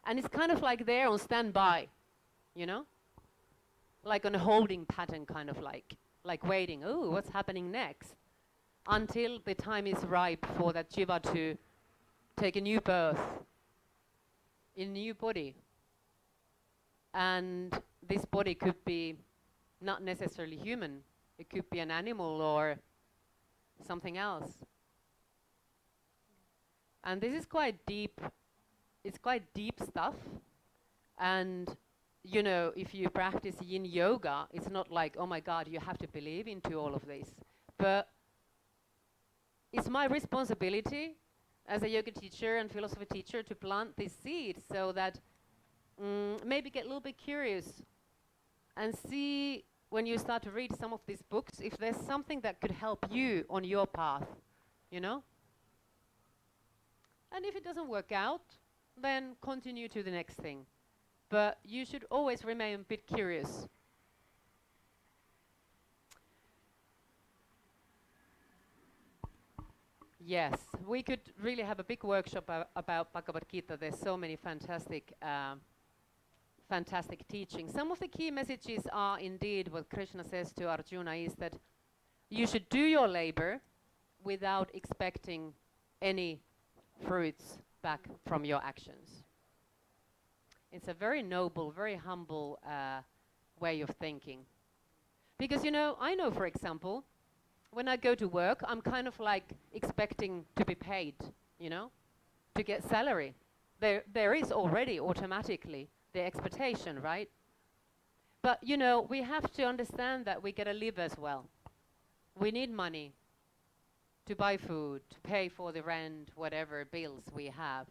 And it's kind of like there on standby, you know? Like on a holding pattern, kind of like waiting, oh, what's happening next? Until the time is ripe for that jiva to take a new birth in a new body. And this body could be not necessarily human. It could be an animal or something else. And this is quite deep. It's quite deep stuff. And, you know, if you practice yin yoga, it's not like, oh my God, you have to believe into all of this. But it's my responsibility as a yoga teacher and philosophy teacher to plant this seed so that maybe get a little bit curious and see when you start to read some of these books if there's something that could help you on your path, you know? And if it doesn't work out, then continue to the next thing. But you should always remain a bit curious. Yes, we could really have a big workshop about Bhagavad Gita. There's so many fantastic teachings. Some of the key messages are indeed what Krishna says to Arjuna is that you should do your labor without expecting any fruits back from your actions. It's a very noble, very humble way of thinking. Because, you know, I know, for example, when I go to work, I'm kind of like expecting to be paid, you know, to get salary. There is already automatically the expectation, right? But, you know, we have to understand that we gotta live as well. We need money to buy food, to pay for the rent, whatever bills we have.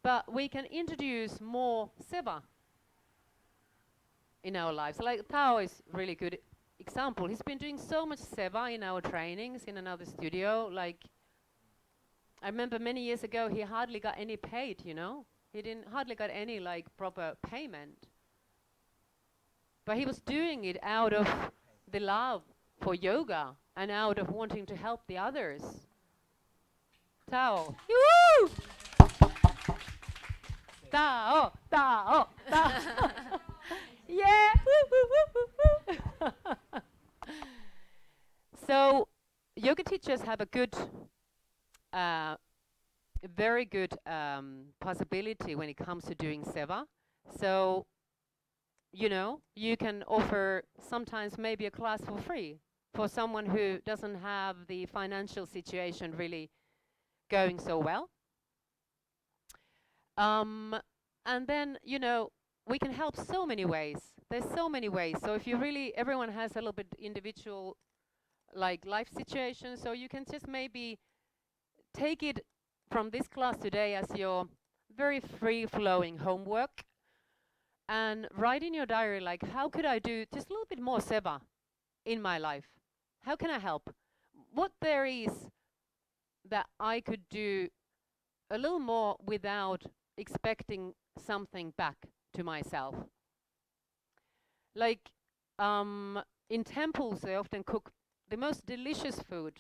But we can introduce more seva in our lives. Like Tao is really good example. He's been doing so much seva in our trainings in another studio. Like, I remember many years ago, he hardly got any paid, you know? He didn't hardly got any like proper payment. But he was doing it out of the love for yoga and out of wanting to help the others. Tao. Woo! Tao, Tao, Tao. Yeah. So, yoga teachers have a good, very good possibility when it comes to doing seva, So, you know, you can offer sometimes maybe a class for free for someone who doesn't have the financial situation really going so well. Um, and then, you know, we can help so many ways. There's so many ways. So if you really, everyone has a little bit individual like life situation, so you can just maybe take it from this class today as your very free flowing homework and write in your diary like, how could I do just a little bit more seva in my life? How can I help? What there is that I could do a little more without expecting something back to myself. Like in temples, they often cook the most delicious food,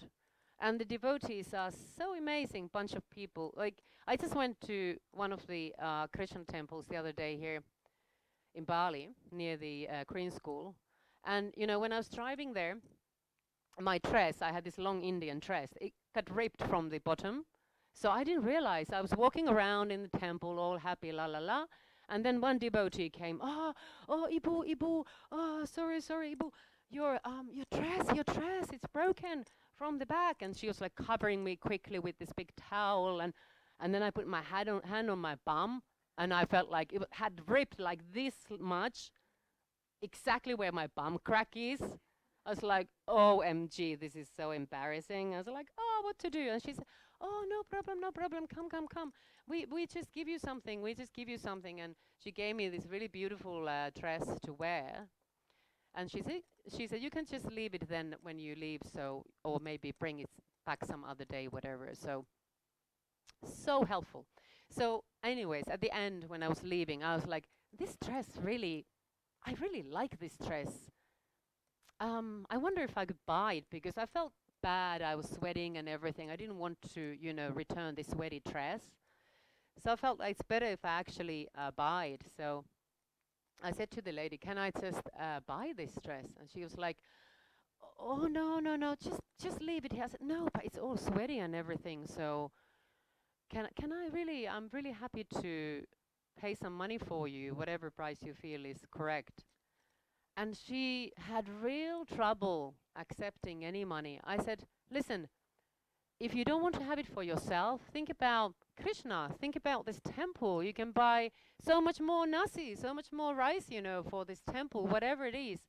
and the devotees are so amazing bunch of people. Like I just went to one of the Christian temples the other day here in Bali, near the Korean school, and you know when I was driving there, my dress, I had this long Indian dress, it got ripped from the bottom. So I didn't realize. I was walking around in the temple all happy, la la la. And then one devotee came, Ibu, Ibu, sorry, Ibu, your dress, it's broken from the back. And she was like covering me quickly with this big towel. And then I put my hand on my bum, and I felt like it had ripped like this much, exactly where my bum crack is. I was like, OMG, this is so embarrassing. I was like, oh, what to do? And she said, oh, no problem, no problem. Come. We just give you something. We just give you something. And she gave me this really beautiful dress to wear. And she said, you can just leave it then when you leave. So, or maybe bring it back some other day, whatever. So helpful. So anyways, at the end, when I was leaving, I was like, this dress really, I really like this dress. I wonder if I could buy it because I felt bad. I was sweating and everything. I didn't want to, you know, return this sweaty dress. So I felt like it's better if I actually buy it. So I said to the lady, can I just buy this dress? And she was like, oh, no, just leave it here. I said, no, but it's all sweaty and everything. So can I really, I'm really happy to pay some money for you, whatever price you feel is correct. And she had real trouble accepting any money. I said, listen, if you don't want to have it for yourself, think about Krishna, think about this temple. You can buy so much more nasi, so much more rice, you know, for this temple, whatever it is.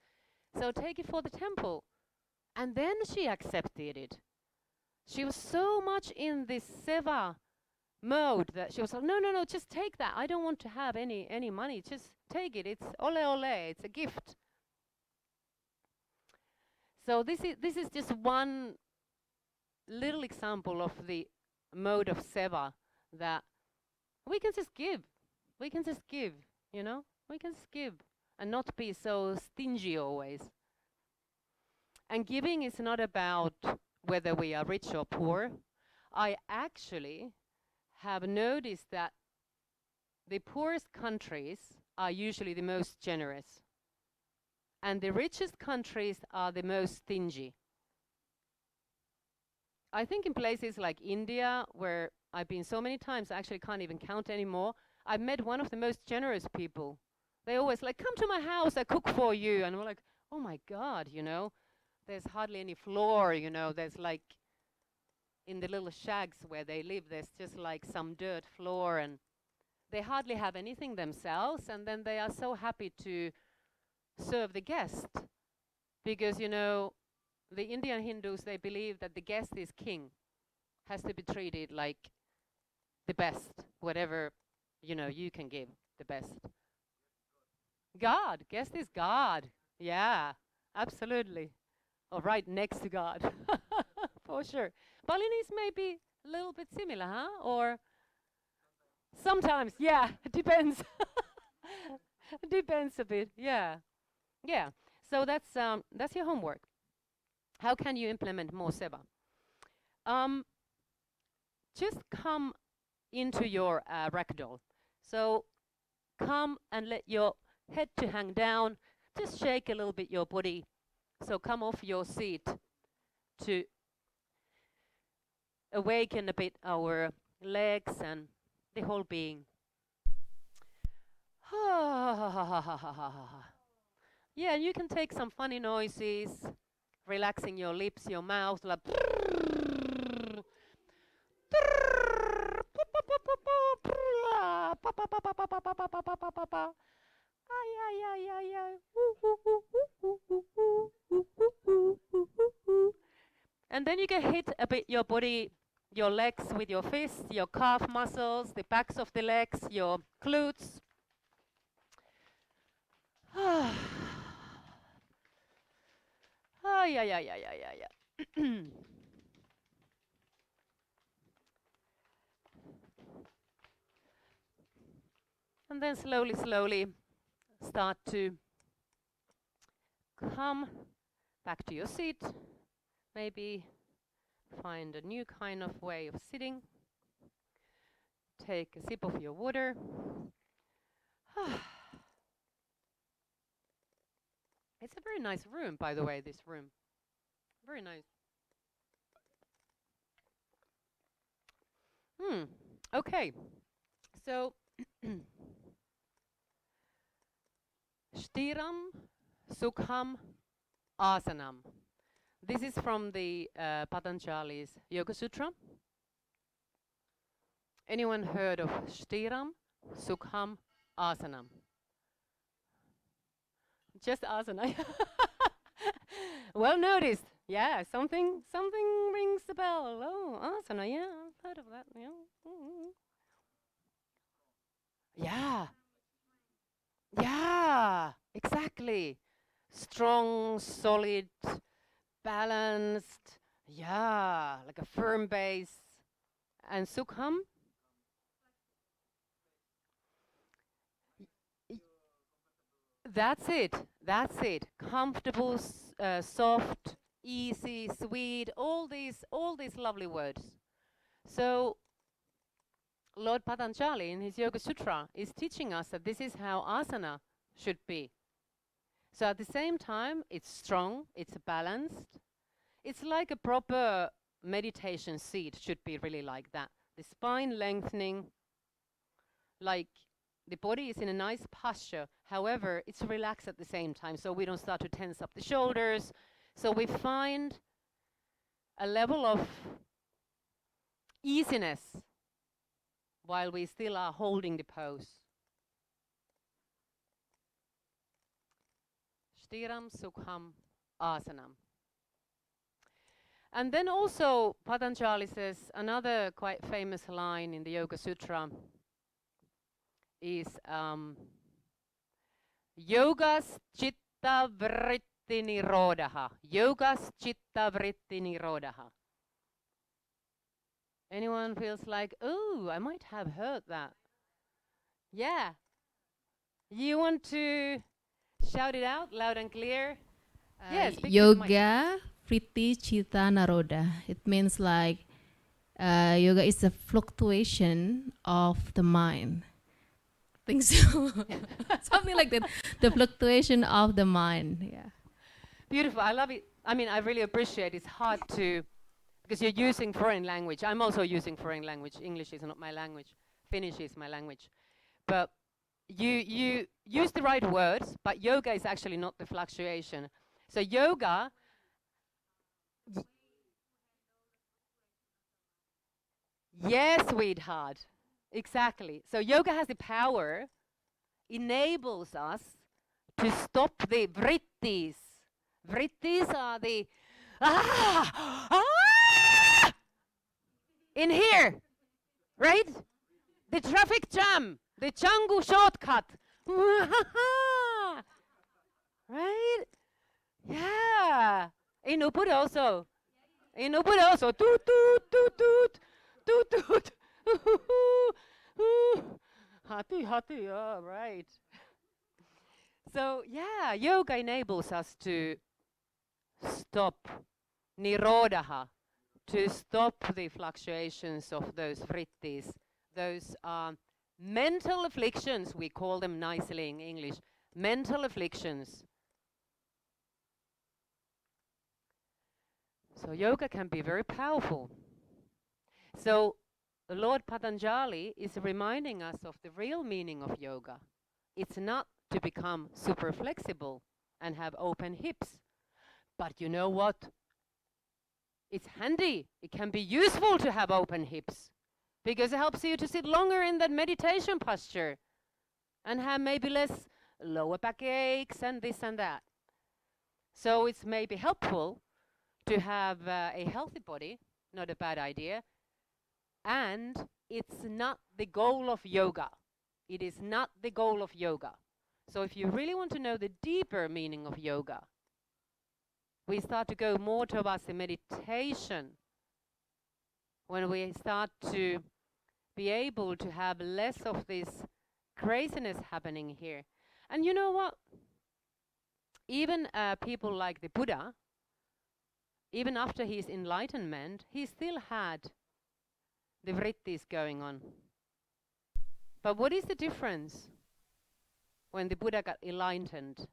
So take it for the temple. And then she accepted it. She was so much in this seva mode that she was like, no, just take that. I don't want to have any money. Just take it. It's ole ole. It's a gift. So this is just one little example of the mode of seva that we can just give. We can just give, you know? We can just give and not be so stingy always. And giving is not about whether we are rich or poor. I actually have noticed that the poorest countries are usually the most generous. And the richest countries are the most stingy. I think in places like India, where I've been so many times, I actually can't even count anymore, I've met one of the most generous people. They always like, come to my house, I cook for you. And we're like, oh my God, you know, there's hardly any floor, you know, there's like, in the little shacks where they live, there's just like some dirt floor, and they hardly have anything themselves, and then they are so happy to serve the guest, because you know the Indian Hindus, they believe that the guest is king, has to be treated like the best, whatever you know you can give the best. God, guest is God. Yeah, absolutely. Or right next to God. For sure. Balinese may be a little bit similar, huh? Or sometimes, yeah, it depends. Depends a bit, yeah. Yeah, so that's your homework. How can you implement more seva? Just come into your ragdoll. So come and let your head to hang down. Just shake a little bit your body. So come off your seat to awaken a bit our legs and the whole being. Yeah, you can take some funny noises, relaxing your lips, your mouth, like ay, ay, ay, ay, ay. And then you can hit a bit your body, your legs with your fists, your calf muscles, the backs of the legs, your glutes. Ay, ay, ay, ay, ay, ay, ay. And then slowly, slowly start to come back to your seat. Maybe find a new kind of way of sitting. Take a sip of your water. It's a very nice room, by the way, this room. Very nice. Okay. So, Shtiram Sukham Asanam. This is from the Patanjali's Yoga Sutra. Anyone heard of Shtiram Sukham Asanam? Just asana. Well noticed. Yeah, something rings the bell. Oh, asana. Yeah, I've heard of that. Yeah. Yeah. Yeah, exactly. Strong, solid, balanced. Yeah, like a firm base. And Sukham? That's it. That's it. Comfortable, soft, easy, sweet. All these lovely words. So Lord Patanjali in his Yoga Sutra is teaching us that this is how asana should be. So at the same time, it's strong, it's balanced. It's like a proper meditation seat should be really like that. The spine lengthening, like the body is in a nice posture. However, it's relaxed at the same time, so we don't start to tense up the shoulders. So we find a level of easiness while we still are holding the pose. Shtiram Sukham Asanam. And then also Patanjali says another quite famous line in the Yoga Sutra is Yogas Chitta Vritti Nirodha. Yogas Chitta Vritti Nirodha. Anyone feels like, oh, I might have heard that? Yeah. You want to shout it out loud and clear? Yes. Yoga Vritti Chitta Nirodha. It means like yoga is a fluctuation of the mind. I think so. Something like that. The fluctuation of the mind. Yeah. Beautiful. I love it. I mean, I really appreciate it. It's hard to, because you're using foreign language. I'm also using foreign language. English is not my language. Finnish is my language. But you use the right words, but yoga is actually not the fluctuation. So yoga, yes, sweetheart. Exactly. So yoga has the power, enables us to stop the vrittis. Vrittis are the in here, right? The traffic jam, the Canggu shortcut. Right? Yeah. In Ubud also. In Ubud also. Toot, toot, toot, toot. Toot, toot. Hati, hati. All right. So, yeah, yoga enables us to stop nirodha, to stop the fluctuations of those vrittis. Those mental afflictions, we call them nicely in English, mental afflictions. So yoga can be very powerful. So Lord Patanjali is reminding us of the real meaning of yoga. It's not to become super flexible and have open hips. But you know what? It's handy. It can be useful to have open hips because it helps you to sit longer in that meditation posture and have maybe less lower back aches and this and that. So it's maybe helpful to have a healthy body, not a bad idea. And it's not the goal of yoga. It is not the goal of yoga. So if you really want to know the deeper meaning of yoga, we start to go more towards the meditation when we start to be able to have less of this craziness happening here. And you know what? Even people like the Buddha, even after his enlightenment, he still had the vrittis going on. But what is the difference when the Buddha got enlightened?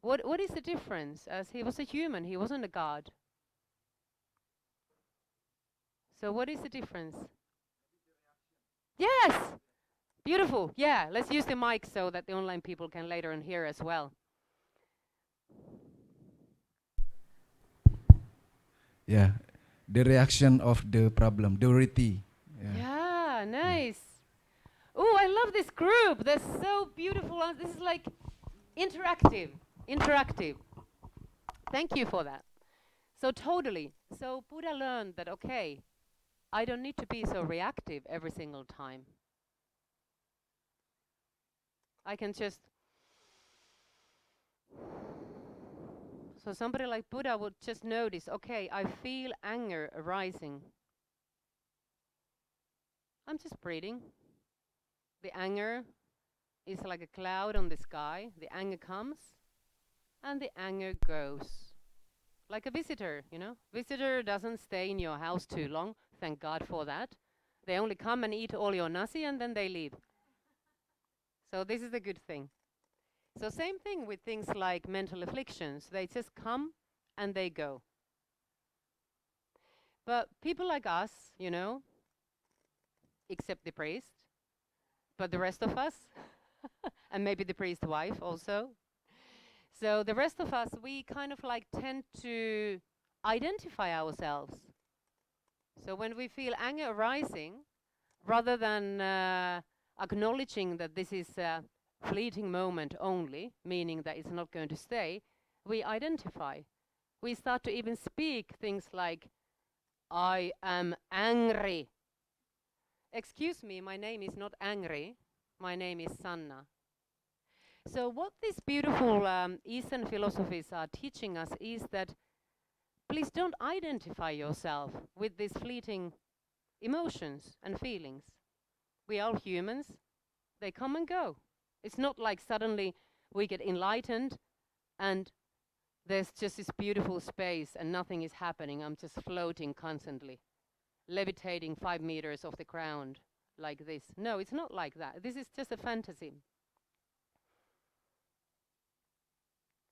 What is the difference? As he was a human, he wasn't a god. So what is the difference? Yes! Beautiful. Yeah, let's use the mic so that the online people can later on hear as well. Yeah, the reaction of the problem, the vritti. Yeah, nice. Oh, I love this group. They're so beautiful. This is like interactive. Interactive. Thank you for that. So totally. So Buddha learned that, okay, I don't need to be so reactive every single time. I can just... So somebody like Buddha would just notice, okay, I feel anger arising. I'm just breathing. The anger is like a cloud on the sky. The anger comes and the anger goes. Like a visitor, you know. Visitor doesn't stay in your house too long. Thank God for that. They only come and eat all your nasi and then they leave. So this is a good thing. So same thing with things like mental afflictions. They just come and they go. But people like us, you know, except the priest, but the rest of us, and maybe the priest's wife also. So the rest of us, we kind of like tend to identify ourselves. So when we feel anger arising, rather than acknowledging that this is a fleeting moment only, meaning that it's not going to stay, we identify. We start to even speak things like, I am angry. Excuse me, my name is not Angry, my name is Sanna. So what these beautiful Eastern philosophies are teaching us is that please don't identify yourself with these fleeting emotions and feelings. We are all humans, they come and go. It's not like suddenly we get enlightened and there's just this beautiful space and nothing is happening. I'm just floating constantly, levitating 5 meters off the ground like this. No, it's not like that. This is just a fantasy.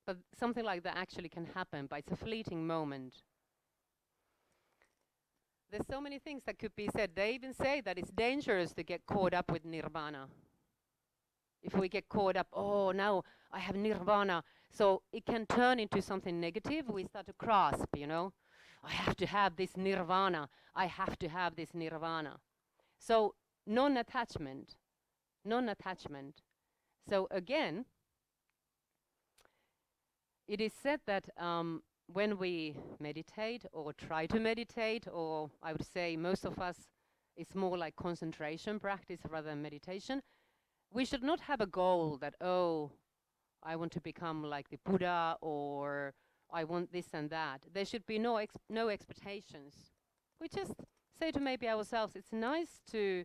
But something like that actually can happen, but it's a fleeting moment. There's so many things that could be said. They even say that it's dangerous to get caught up with nirvana. If we get caught up, oh, now I have nirvana, so it can turn into something negative. We start to grasp, you know. I have to have this nirvana. I have to have this nirvana. So non-attachment, non-attachment. So again, it is said that when we meditate or try to meditate, or I would say most of us, it's more like concentration practice rather than meditation, we should not have a goal that, oh, I want to become like the Buddha, or I want this and that. There should be no expectations. We just say to maybe ourselves, it's nice to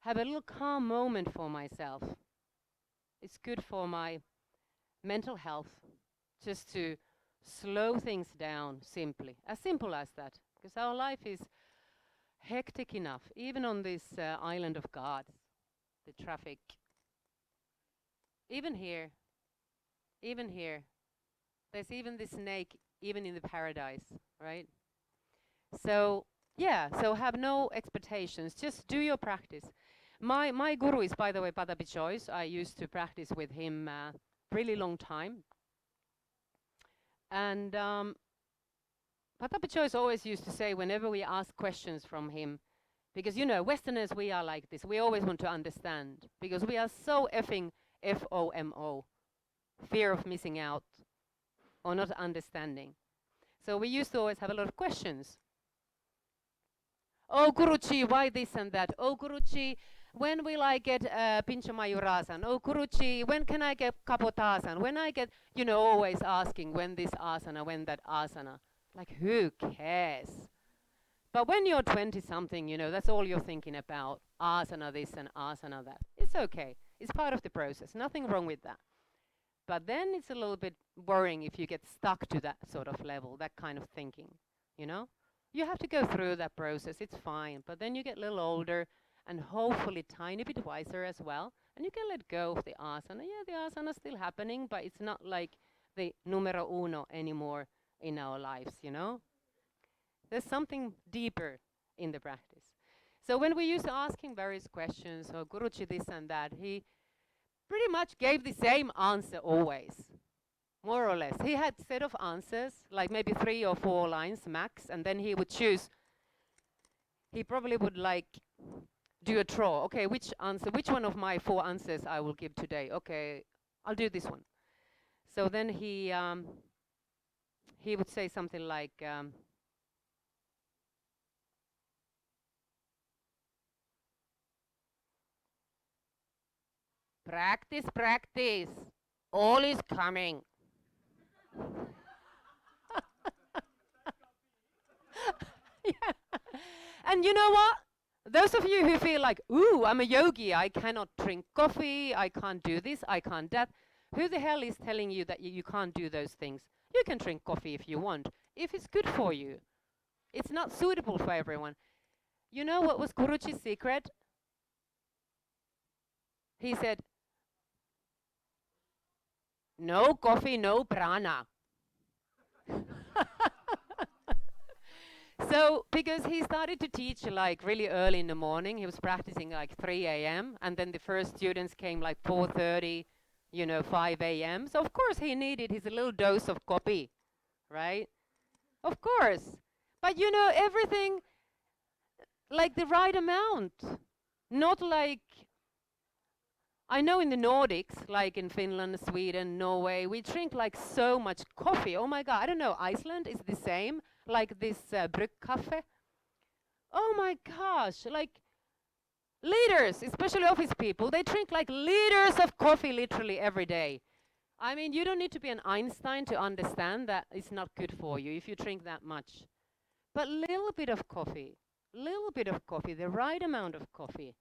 have a little calm moment for myself. It's good for my mental health, just to slow things down simply. As simple as that. Because our life is hectic enough, even on this island of God, the traffic. Even here, there's even the snake, even in the paradise, right? So, yeah, so have no expectations, just do your practice. My guru is, by the way, Patapi Choice. I used to practice with him really long time. And Patapi Choice always used to say, whenever we ask questions from him, because you know, Westerners, we are like this. We always want to understand because we are so effing FOMO, fear of missing out or not understanding. So we used to always have a lot of questions. Oh, Guruji, why this and that? Oh, Guruji, when will I get Pincha Mayurasan? Oh, Guruji, when can I get Kapotasan? When I get, you know, always asking when this asana, when that asana. Like, who cares? But when you're 20-something, you know, that's all you're thinking about. Asana this and asana that. It's okay. It's part of the process. Nothing wrong with that. But then it's a little bit worrying if you get stuck to that sort of level, that kind of thinking, you know? You have to go through that process. It's fine. But then you get a little older and hopefully tiny bit wiser as well. And you can let go of the asana. Yeah, the asana is still happening, but it's not like the numero uno anymore in our lives, you know? There's something deeper in the practice. So when we used to ask him various questions, or Guruji this and that, he pretty much gave the same answer always, more or less. He had set of answers, like maybe 3 or 4 lines max, and then he would choose. He probably would like do a draw. Okay, which one of my 4 answers I will give today? Okay, I'll do this one. So then he would say something like, practice, practice. All is coming. Yeah. And you know what? Those of you who feel like, ooh, I'm a yogi, I cannot drink coffee, I can't do this, I can't that. Who the hell is telling you that you can't do those things? You can drink coffee if you want, if it's good for you. It's not suitable for everyone. You know what was Guruji's secret? He said, no coffee, no prana. So, because he started to teach like really early in the morning, he was practicing like 3 a.m. and then the first students came like 4:30, you know, 5 a.m. So of course he needed his little dose of coffee, right? Of course. But you know, everything like the right amount, not like, I know in the Nordics, like in Finland, Sweden, Norway, we drink like so much coffee. Oh my God, I don't know, Iceland is the same, like this bryggkaffe. Oh my gosh, like liters, especially office people, they drink like liters of coffee literally every day. I mean, you don't need to be an Einstein to understand that it's not good for you if you drink that much. But little bit of coffee, the right amount of coffee,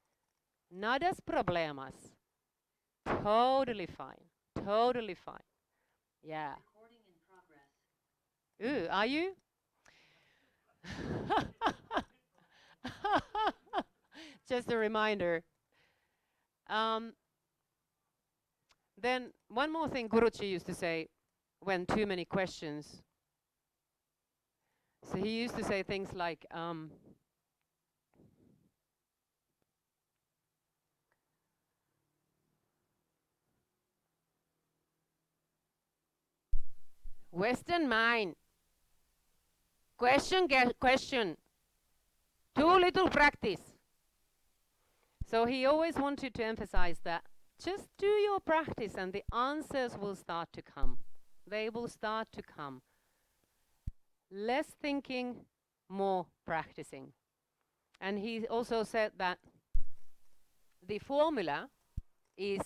nadas problemas. Totally fine. Totally fine. Yeah. Recording in progress. Ooh, are you? Just a reminder. Then one more thing Guruji used to say when too many questions. So he used to say things like, Western mind. Question, get question. Too little practice. So he always wanted to emphasize that just do your practice and the answers will start to come. They will start to come. Less thinking, more practicing. And he also said that the formula is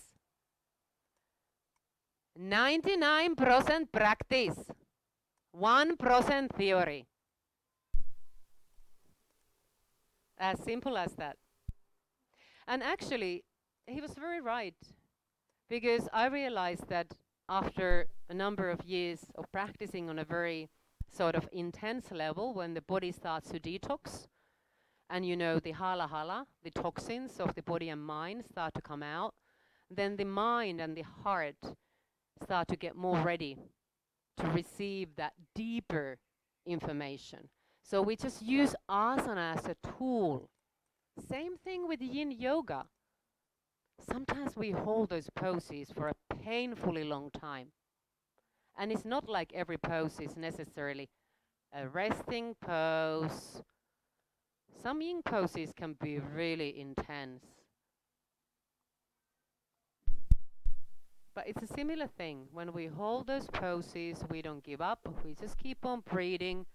99% practice, 1% theory. As simple as that. And actually, he was very right, because I realized that after a number of years of practicing on a very sort of intense level, when the body starts to detox, and you know, the hala, the toxins of the body and mind start to come out, then the mind and the heart start to get more ready to receive that deeper information. So we just use asana as a tool. Same thing with yin yoga. sometimes we hold those poses for a painfully long time. And it's not like every pose is necessarily a resting pose. Some yin poses can be really intense. But it's a similar thing. When we hold those poses, we don't give up. We just keep on breathing.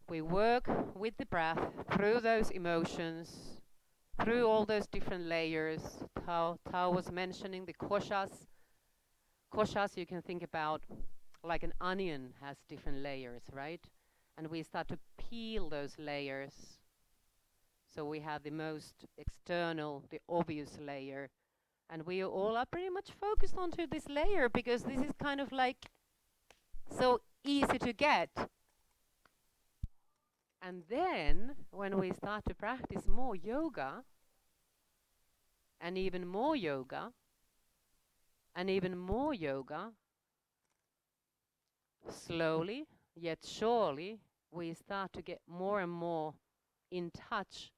We work with the breath through those emotions, through all those different layers. Tao was mentioning the koshas. Koshas you can think about like an onion has different layers, right? And we start to peel those layers. So we have the most external, the obvious layer. And we all are pretty much focused onto this layer because this is kind of like so easy to get. And then when we start to practice more yoga, and even more yoga, and even more yoga, slowly yet surely we start to get more and more in touch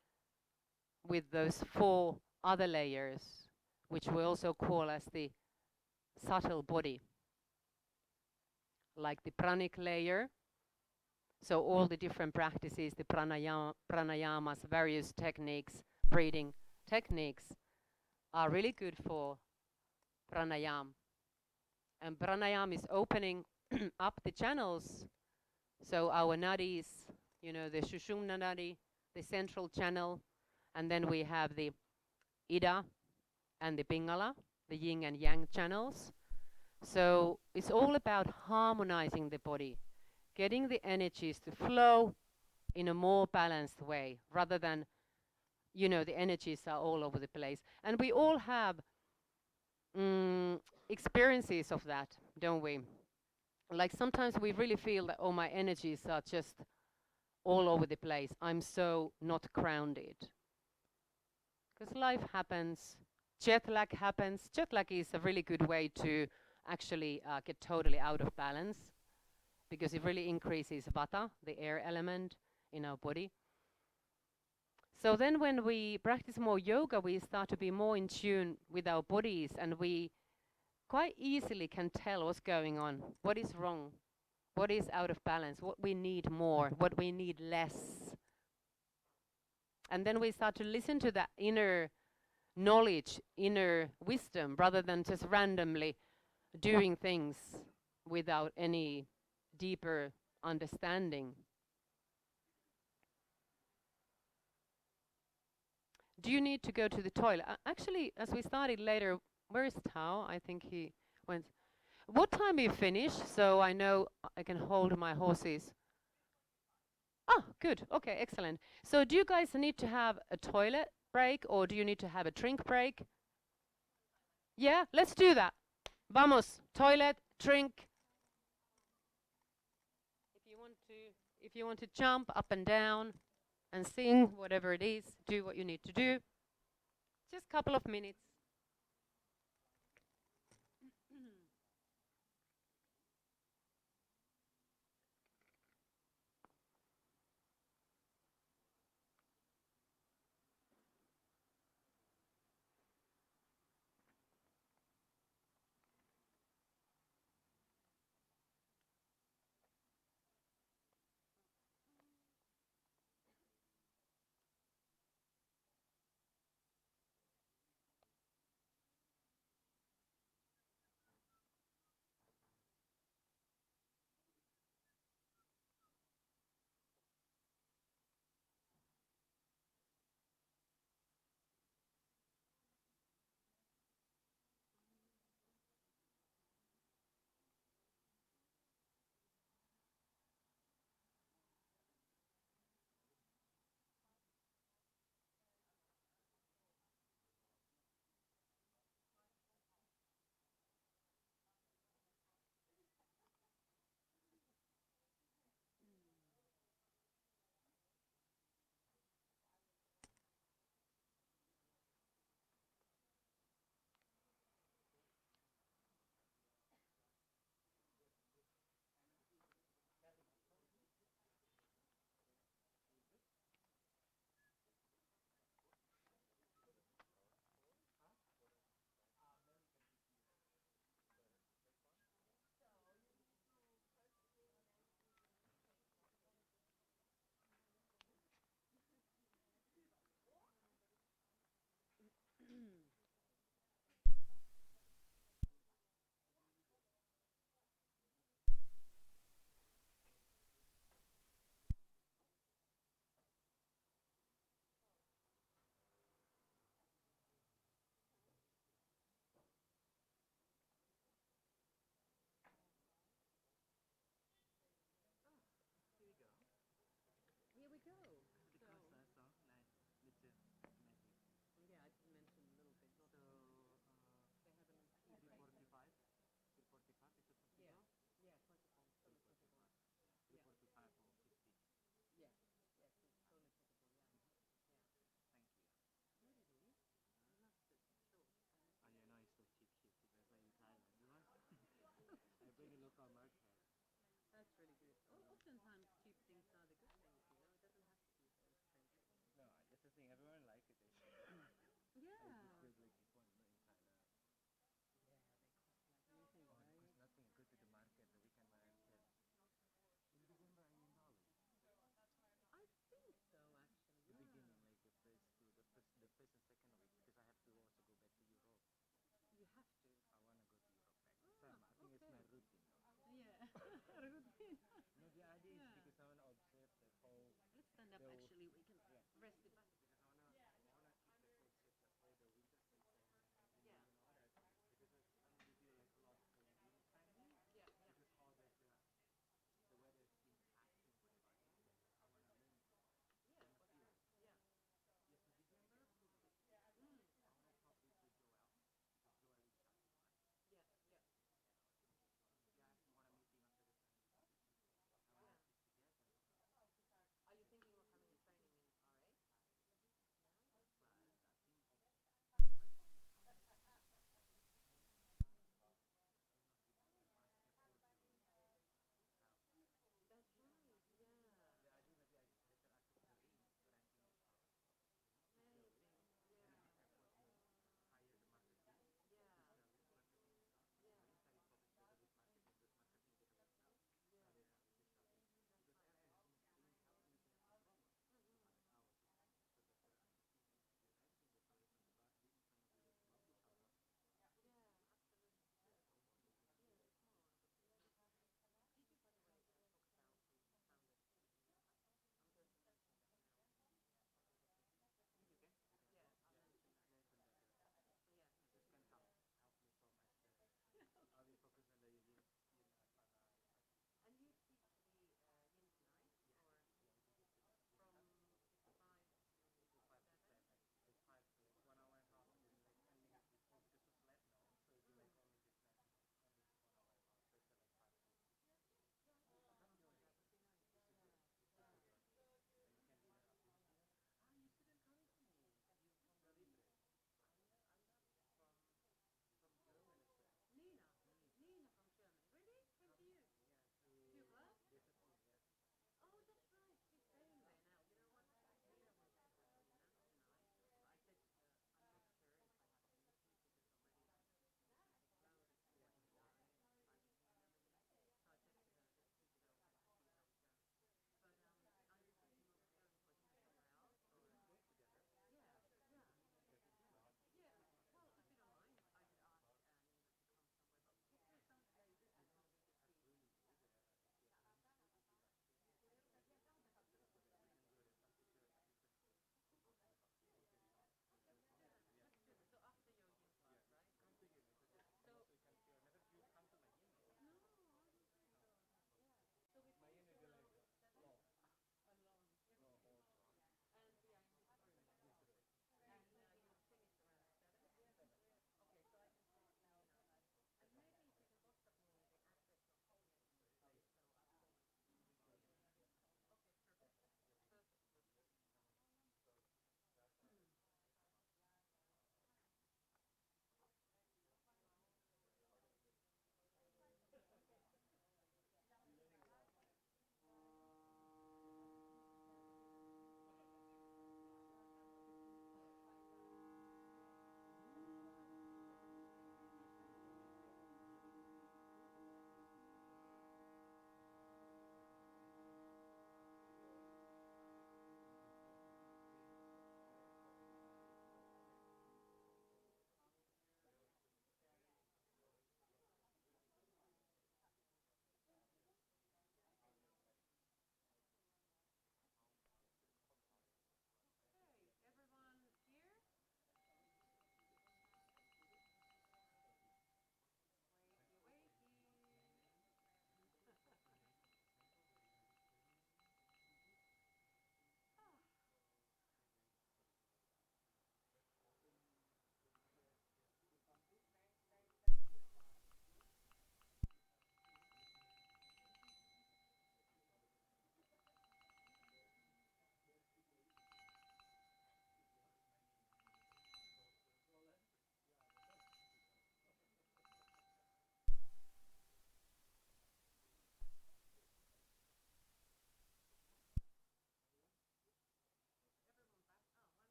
with those 4 other layers, which we also call as the subtle body, like the pranic layer. So all the different practices, the pranayamas, various techniques, breathing techniques, are really good for pranayam. And pranayam is opening up the channels. So our nadis, you know, the Sushumna nadi, the central channel, and then we have the Ida and the Pingala, the yin and yang channels. So it's all about harmonizing the body, getting the energies to flow in a more balanced way rather than, you know, the energies are all over the place. And we all have experiences of that, don't we? Like sometimes we really feel that, oh, my energies are just all over the place. I'm so not grounded. Because life happens, jet lag happens. Jet lag is a really good way to actually get totally out of balance because it really increases vata, the air element in our body. So then when we practice more yoga, we start to be more in tune with our bodies, and we quite easily can tell what's going on, what is wrong, what is out of balance, what we need more, what we need less. And then we start to listen to that inner knowledge, inner wisdom, rather than just randomly doing things without any deeper understanding. Do you need to go to the toilet? Actually, as we started later, where is Tao? I think he went. What time you finish? So I know I can hold my horses. Ah, good. Okay, excellent. So do you guys need to have a toilet break or do you need to have a drink break? Yeah, let's do that. Vamos, toilet, drink. If you want to jump up and down and sing, whatever it is, do what you need to do. Just a couple of minutes.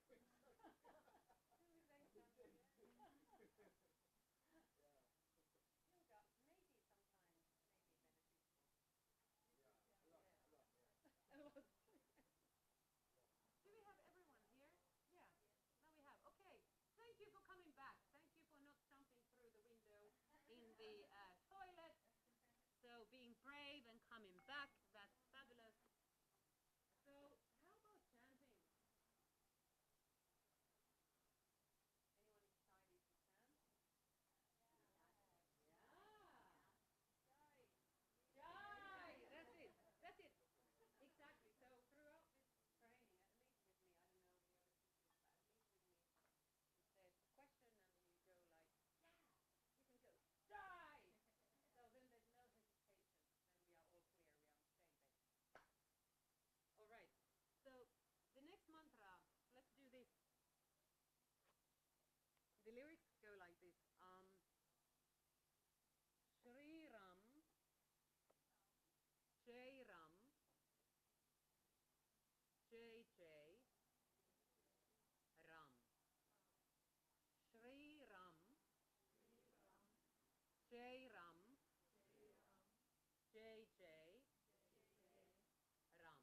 Do we have everyone here? Yeah. Now we have. Okay. Thank you for coming back. Thank you for not jumping through the window in the toilet. So being brave and coming back, that's fabulous. So how about chanting? Anyone excited to chant? Yeah. Jai. That's it. That's it. Exactly. So throughout this training, at least with me, I don't know the other teachers, but at least with me, if there's a question and you go like, yeah, you can go, Jai. So then there's no hesitation. Then we are all clear. We are on the same page. All right. So the next mantra, let's do this. The lyrics go like this. Shri Ram, Jai Ram, Jai Jai, Ram. Shri Ram, Jai Ram, Jai Jai, Ram.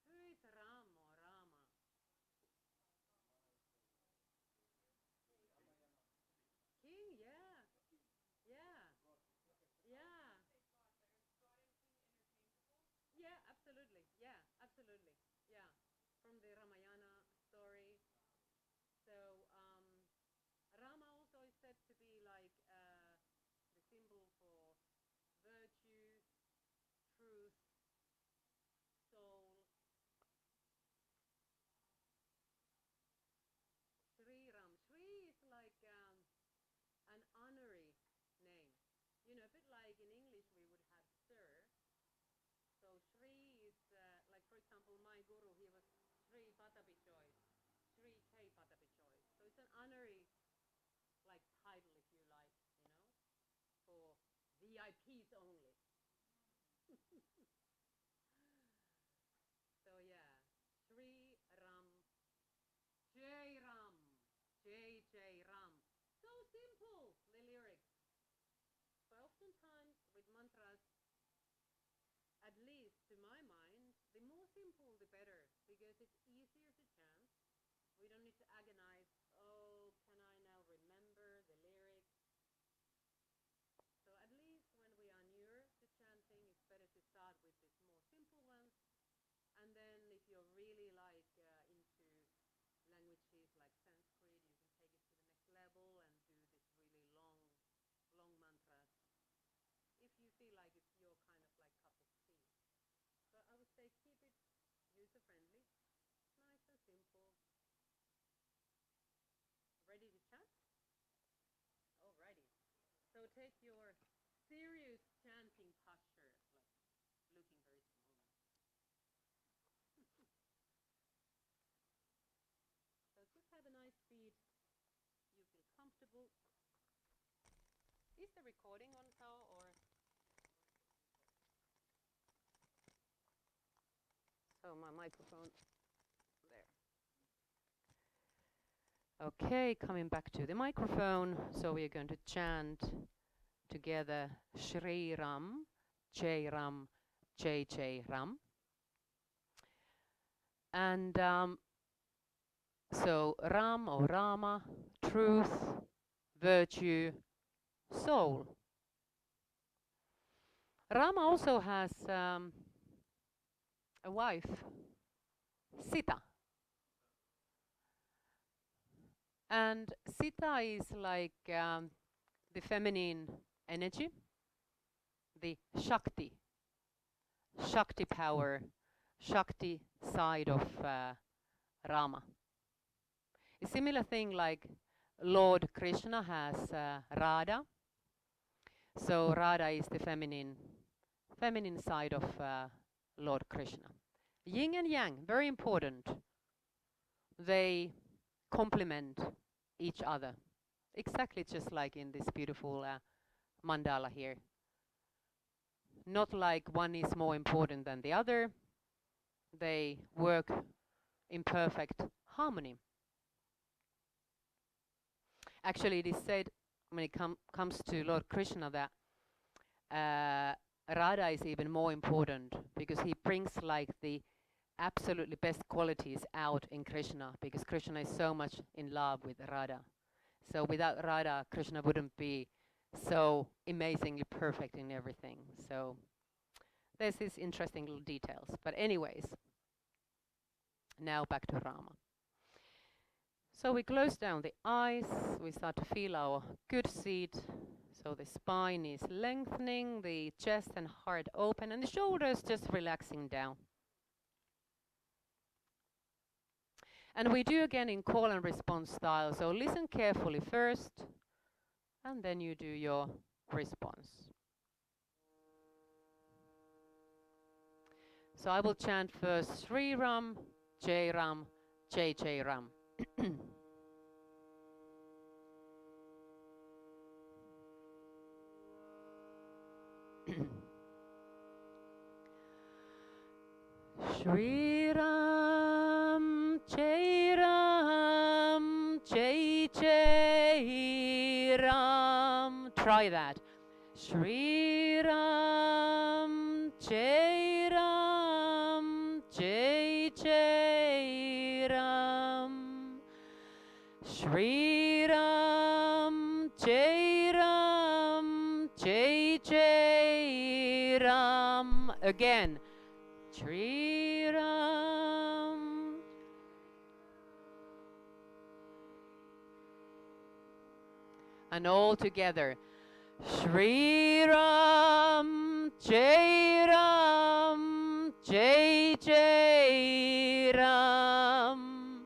Who is Ram or Rama? King, yeah. Yeah. Yeah. Yeah, absolutely. Yeah, absolutely. Yeah. From the Ramayana story. So, Rama also is said to be like the symbol for virtue, truth, soul. Sri Ram. Sri is like an honorary name. You know, a bit like in English we would have sir. So Sri is like, for example, my guru, he was Sri Patapi Choice, Sri K Patapi Choice. So it's an honorary like title, if you like, you know, for VIPs only. So yeah, Sri Ram, Jai Ram, Jai Jai Ram. So simple, the lyrics. But oftentimes with mantras, at least to my mind, the more simple the better, because it's easier to chant. We don't need to agonize, oh, can I now remember the lyrics? So at least when we are newer to chanting, it's better to start with these more simple ones. And then if you're really like into languages like Sanskrit, you can take it to the next level and do this really long mantras. If you feel like it's your kind of like cup of tea. But I would say keep it user-friendly, nice and simple. Ready to chant? Alrighty. So take your serious chanting posture, like looking very small. So just have a nice speed. You feel comfortable. Is the recording on now or? So my microphone there. Okay, coming back to the microphone. So we're going to chant together Shri Ram, Jai Ram, Jai Jai Ram. And so Ram or Rama, truth, virtue, soul. Rama also has a wife, Sita. And Sita is like the feminine energy, the Shakti power, Shakti side of Rama. A similar thing like Lord Krishna has Radha. So Radha is the feminine side of Lord Krishna. Yin and Yang, very important. They complement each other. Exactly just like in this beautiful mandala here. Not like one is more important than the other. They work in perfect harmony. Actually, it is said when it comes to Lord Krishna that Radha is even more important because he brings like the absolutely best qualities out in Krishna, because Krishna is so much in love with Radha. So without Radha, Krishna wouldn't be so amazingly perfect in everything. So there's these interesting little details. But anyways, now back to Rama. So we close down the eyes, we start to feel our good seat. So the spine is lengthening, the chest and heart open, and the shoulders just relaxing down. And we do again in call and response style. So listen carefully first, and then you do your response. So I will chant first Sri Ram, Jai Ram, Jai Jai Ram. Shri Ram, Jai Ram, Jai Jai Ram. Try that. Shri Ram, Jai Ram, Jai Jai Ram. Shri Ram, Jai Ram, Jai Jai Ram. Again. Shri Ram. And all together. Shri Ram, Jai Ram, Jai Jai Ram.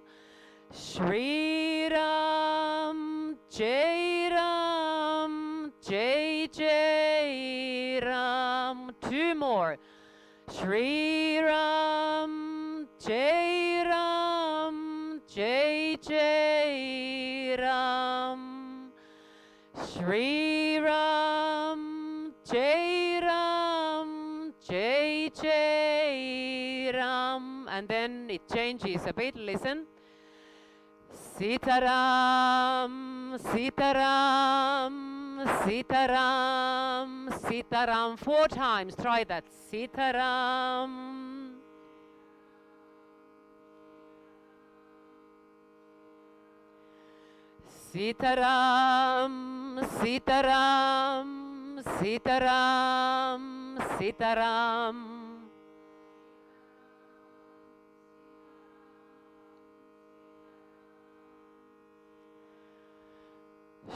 Shri Ram, Jai Ram, Jai Jai Ram. Two more. Shri Ram, Jai Ram, Jai Jai Ram. Shri Ram, Jai Ram, Jai Jai Ram. And then it changes a bit, listen. Sitaram, Sitaram, Sitaram, Sitaram. 4 times, try that. Sitaram. Sitaram, Sitaram, Sitaram, Sitaram.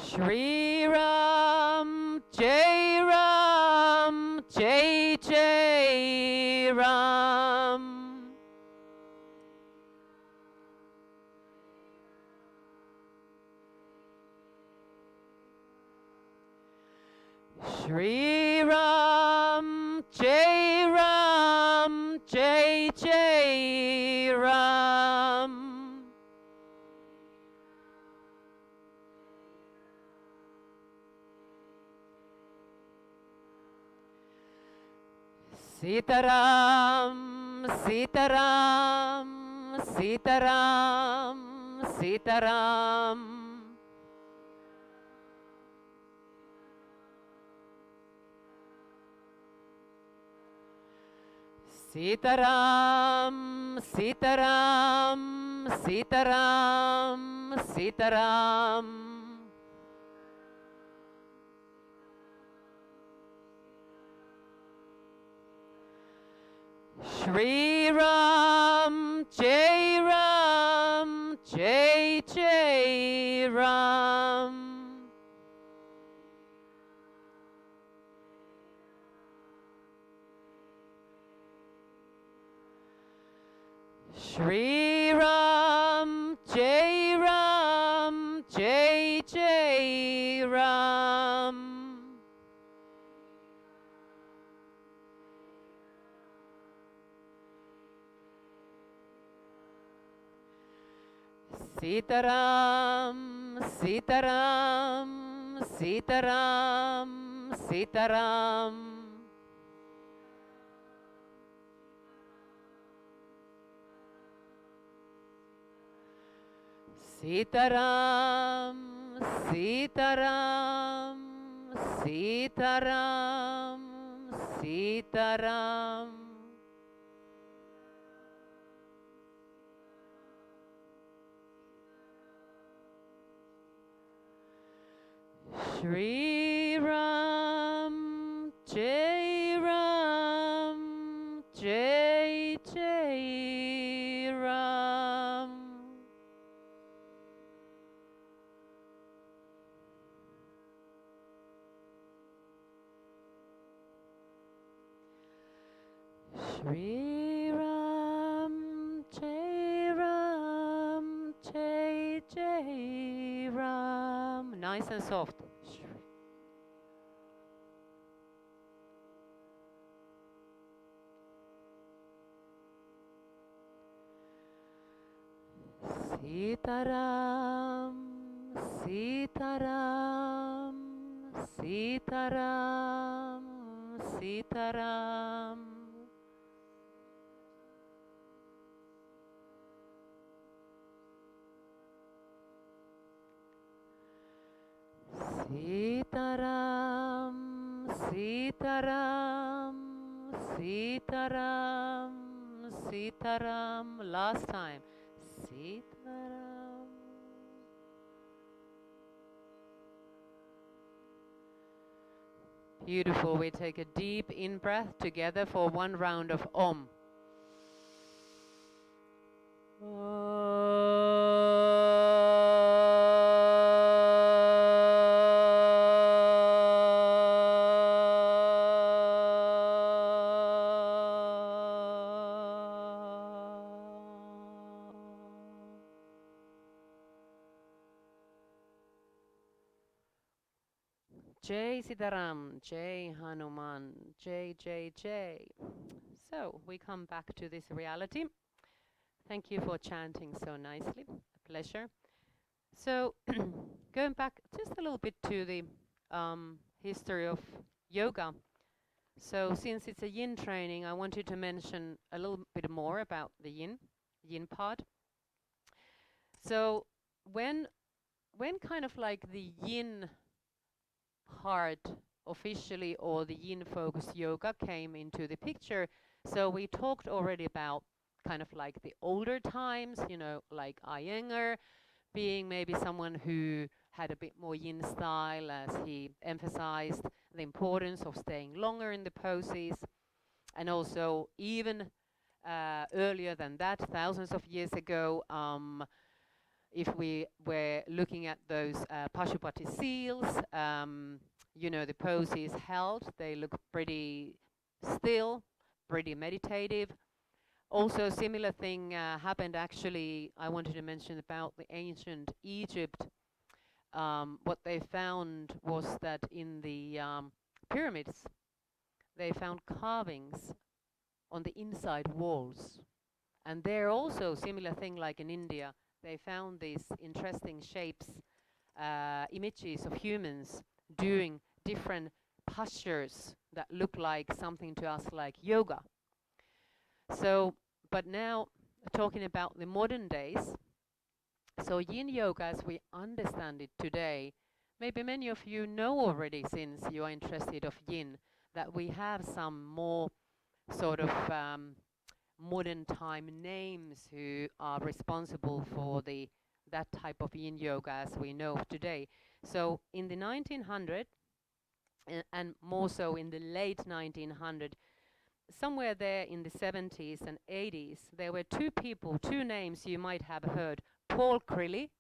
Shri Ram, Jai Ram, Jai Jai Ram. Shri Ram, Jai Ram, Jai Jai Ram. Sitaram, Sitaram, Sitaram, Sitaram. Sitaram, Sitaram, Sitaram, Sitaram. Shri Ram, Jai Ram, Jai Jai Ram. Shri Ram, Jai Ram, Jai Jai Ram. Sitaram, Sitaram, Sitaram, Sitaram. Sitaram, Sitaram, Sitaram, Sitaram. Shri Ram, Jai Ram, Jai Jai Ram. Shri Ram, Jai Ram, Jai Jai Ram. Nice and soft. Sitaram, Sitaram, Sitaram, Sitaram. Sitaram, Sitaram, Sitaram, Sitaram. Last time. Sitaram. Beautiful. We take a deep in breath together for one round of Om. Jai Sitaram, Jai Hanuman, Jai Jai Jai. So we come back to this reality. Thank you for chanting so nicely. A pleasure. So going back just a little bit to the history of yoga. So since it's a yin training, I wanted to mention a little bit more about the yin part. So when kind of like the yin part officially, or the yin focused yoga, came into the picture, so we talked already about kind of like the older times, you know, like Iyengar being maybe someone who had a bit more yin style, as he emphasized the importance of staying longer in the poses. And also even earlier than that, thousands of years ago, if we were looking at those Pashupati seals, you know, the poses held, they look pretty still, pretty meditative. Also, similar thing happened actually, I wanted to mention about the ancient Egypt. What they found was that in the pyramids, they found carvings on the inside walls. And there also, similar thing like in India, they found these interesting shapes, images of humans doing different postures that look like something to us like yoga. So, but now talking about the modern days, so yin yoga as we understand it today, maybe many of you know already, since you are interested of yin, that we have some more sort of modern time names who are responsible for that type of yin yoga as we know today. So in the 1900s, and more so in the late 1900s, somewhere there in the 70s and 80s, there were two names you might have heard. Paul Crilly.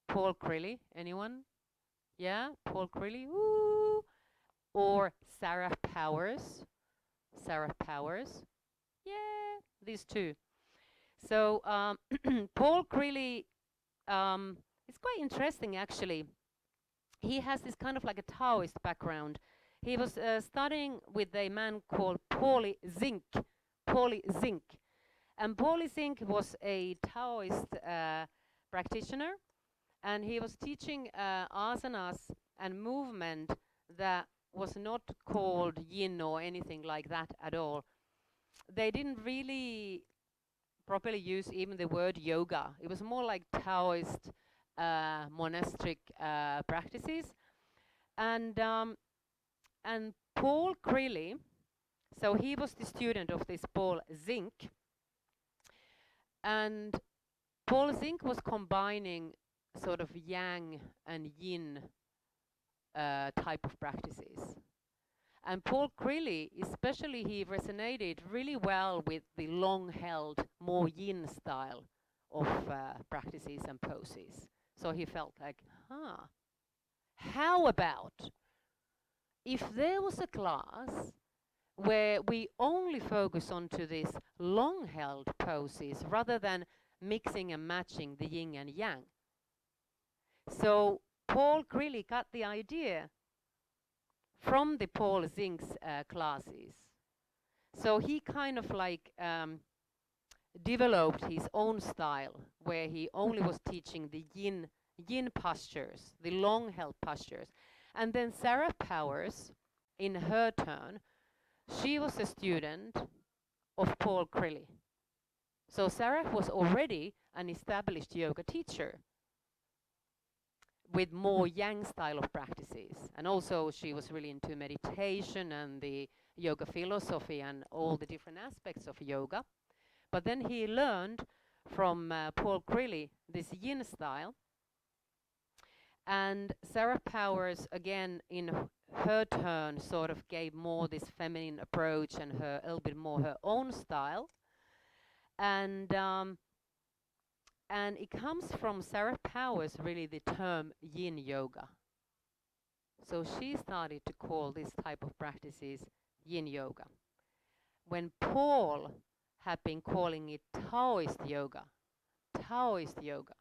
Paul Crilly, anyone? Yeah, Paul Crilly, woo! Or Sarah Powers. Sarah Powers. Yeah, these two. So Paul Crilly, it's quite interesting actually. He has this kind of like a Taoist background. He was studying with a man called Pauli Zink. Pauli Zink. And Pauli Zink was a Taoist practitioner, and he was teaching asanas and movement that was not called yin or anything like that at all. They didn't really properly use even the word yoga. It was more like Taoist monastic practices. And Paul Crilly, so he was the student of this Paul Zink, and Paul Zink was combining sort of yang and yin type of practices. And Paul Crilly, especially, he resonated really well with the long-held, more yin style of practices and poses. So he felt like, how about if there was a class where we only focus onto these long-held poses rather than mixing and matching the yin and yang. So Paul Crilly got the idea from the Paul Zink's classes. So he kind of like developed his own style where he only was teaching the yin postures, the long-held postures. And then Sarah Powers, in her turn, she was a student of Paul Crilly. So Sarah was already an established yoga teacher with more yang style of practices. And also she was really into meditation and the yoga philosophy and all the different aspects of yoga. But then he learned from Paul Crilly this yin style. And Sarah Powers, again, in her turn, sort of gave more this feminine approach and a little bit more her own style. And it comes from Sarah Powers, really, the term yin yoga. So she started to call this type of practices yin yoga, when Paul had been calling it Taoist yoga. Taoist yoga.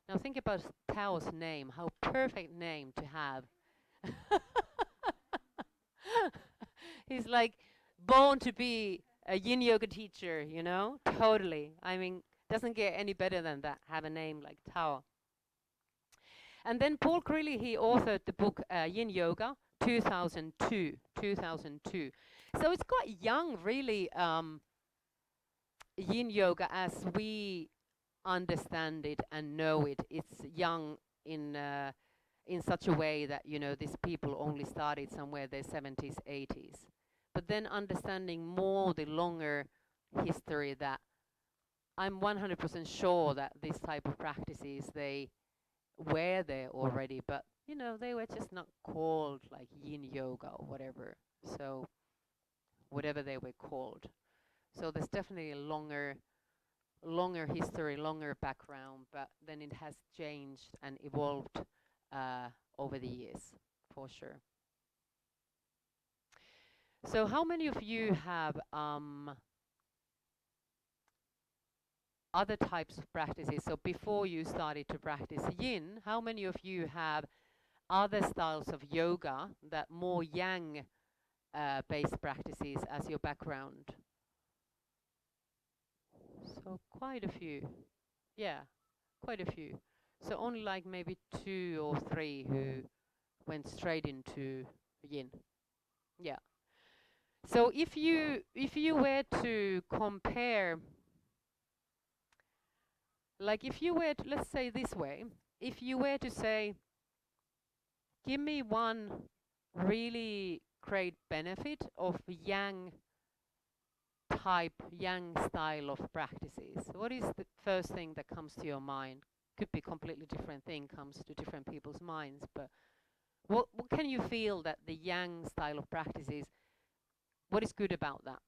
Now think about Tao's name, how perfect name to have. He's like born to be a yin yoga teacher, you know? Totally. I mean, doesn't get any better than that, have a name like Tao. And then Paul Crilly, he authored the book Yin Yoga, 2002. So it's quite young, really, Yin Yoga as we understand it and know it. It's young in such a way that, you know, these people only started somewhere their 70s, 80s. But then understanding more the longer history, that I'm 100% sure that this type of practices, they were there already, but, you know, they were just not called like yin yoga or whatever. So whatever they were called. So there's definitely a longer history, longer background, but then it has changed and evolved over the years, for sure. So how many of you have other types of practices? So before you started to practice yin, how many of you have other styles of yoga that more yang based practices as your background? So quite a few. Yeah, quite a few. So only like maybe 2 or 3 who went straight into yin. Yeah. So if you were to compare, like if you were to, let's say this way, if you were to say, give me one really great benefit of yang type, yang style of practices, what is the first thing that comes to your mind? Could be completely different thing, comes to different people's minds, but what can you feel that the yang style of practices, what is good about that?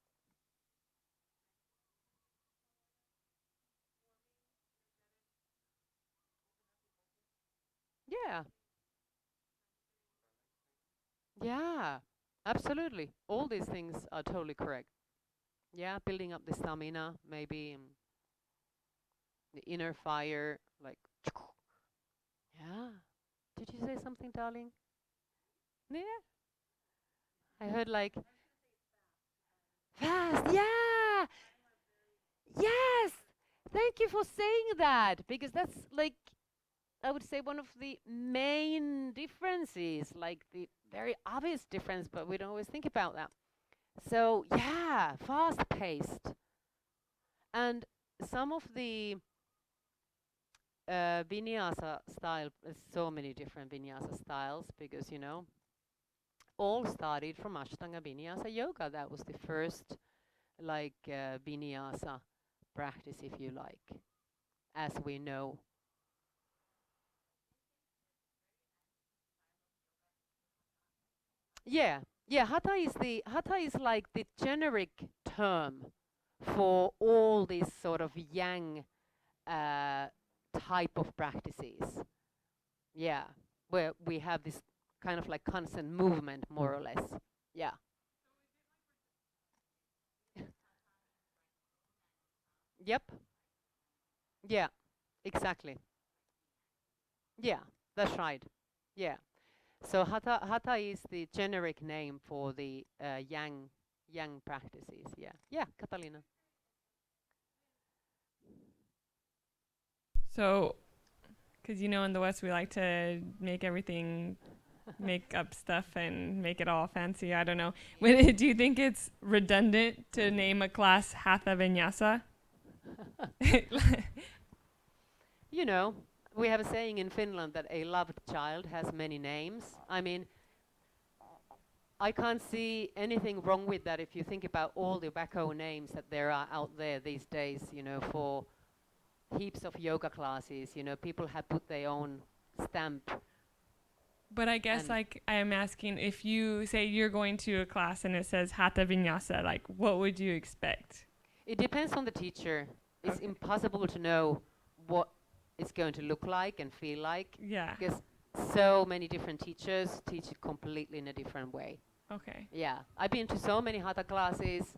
Yeah. Yeah, absolutely. All these things are totally correct. Yeah, building up the stamina, maybe the inner fire, like, yeah. Did you say something, darling? Yeah. I heard like fast. Yeah. Yes. Thank you for saying that, because that's like, I would say, one of the main differences, like the very obvious difference, but we don't always think about that. So yeah, fast paced. And some of the vinyasa style, so many different vinyasa styles, because all started from Ashtanga Vinyasa Yoga. That was the first like vinyasa practice, if you like, as we know. Yeah, yeah. Hatha is like the generic term for all these sort of yang uh, type of practices. Yeah, where we have this kind of like constant movement, more or less. Yeah. Yep. Yeah. Exactly. Yeah. That's right. Yeah. So hatha is the generic name for the yang practices. Yeah. Yeah, Catalina. So, because in the West we like to make everything, make up stuff and make it all fancy. I don't know. Do you think it's redundant to name a class Hatha Vinyasa? You know, we have a saying in Finland that a loved child has many names. I mean, I can't see anything wrong with that if you think about all the wacko names that there are out there these days, for heaps of yoga classes. People have put their own stamp. But I guess like I am asking, if you say you're going to a class and it says Hatha Vinyasa, like what would you expect? It depends on the teacher. It's Okay. impossible to know what it's going to look like and feel like, Yeah. because so many different teachers teach it completely in a different way. Okay. Yeah, I've been to so many hatha classes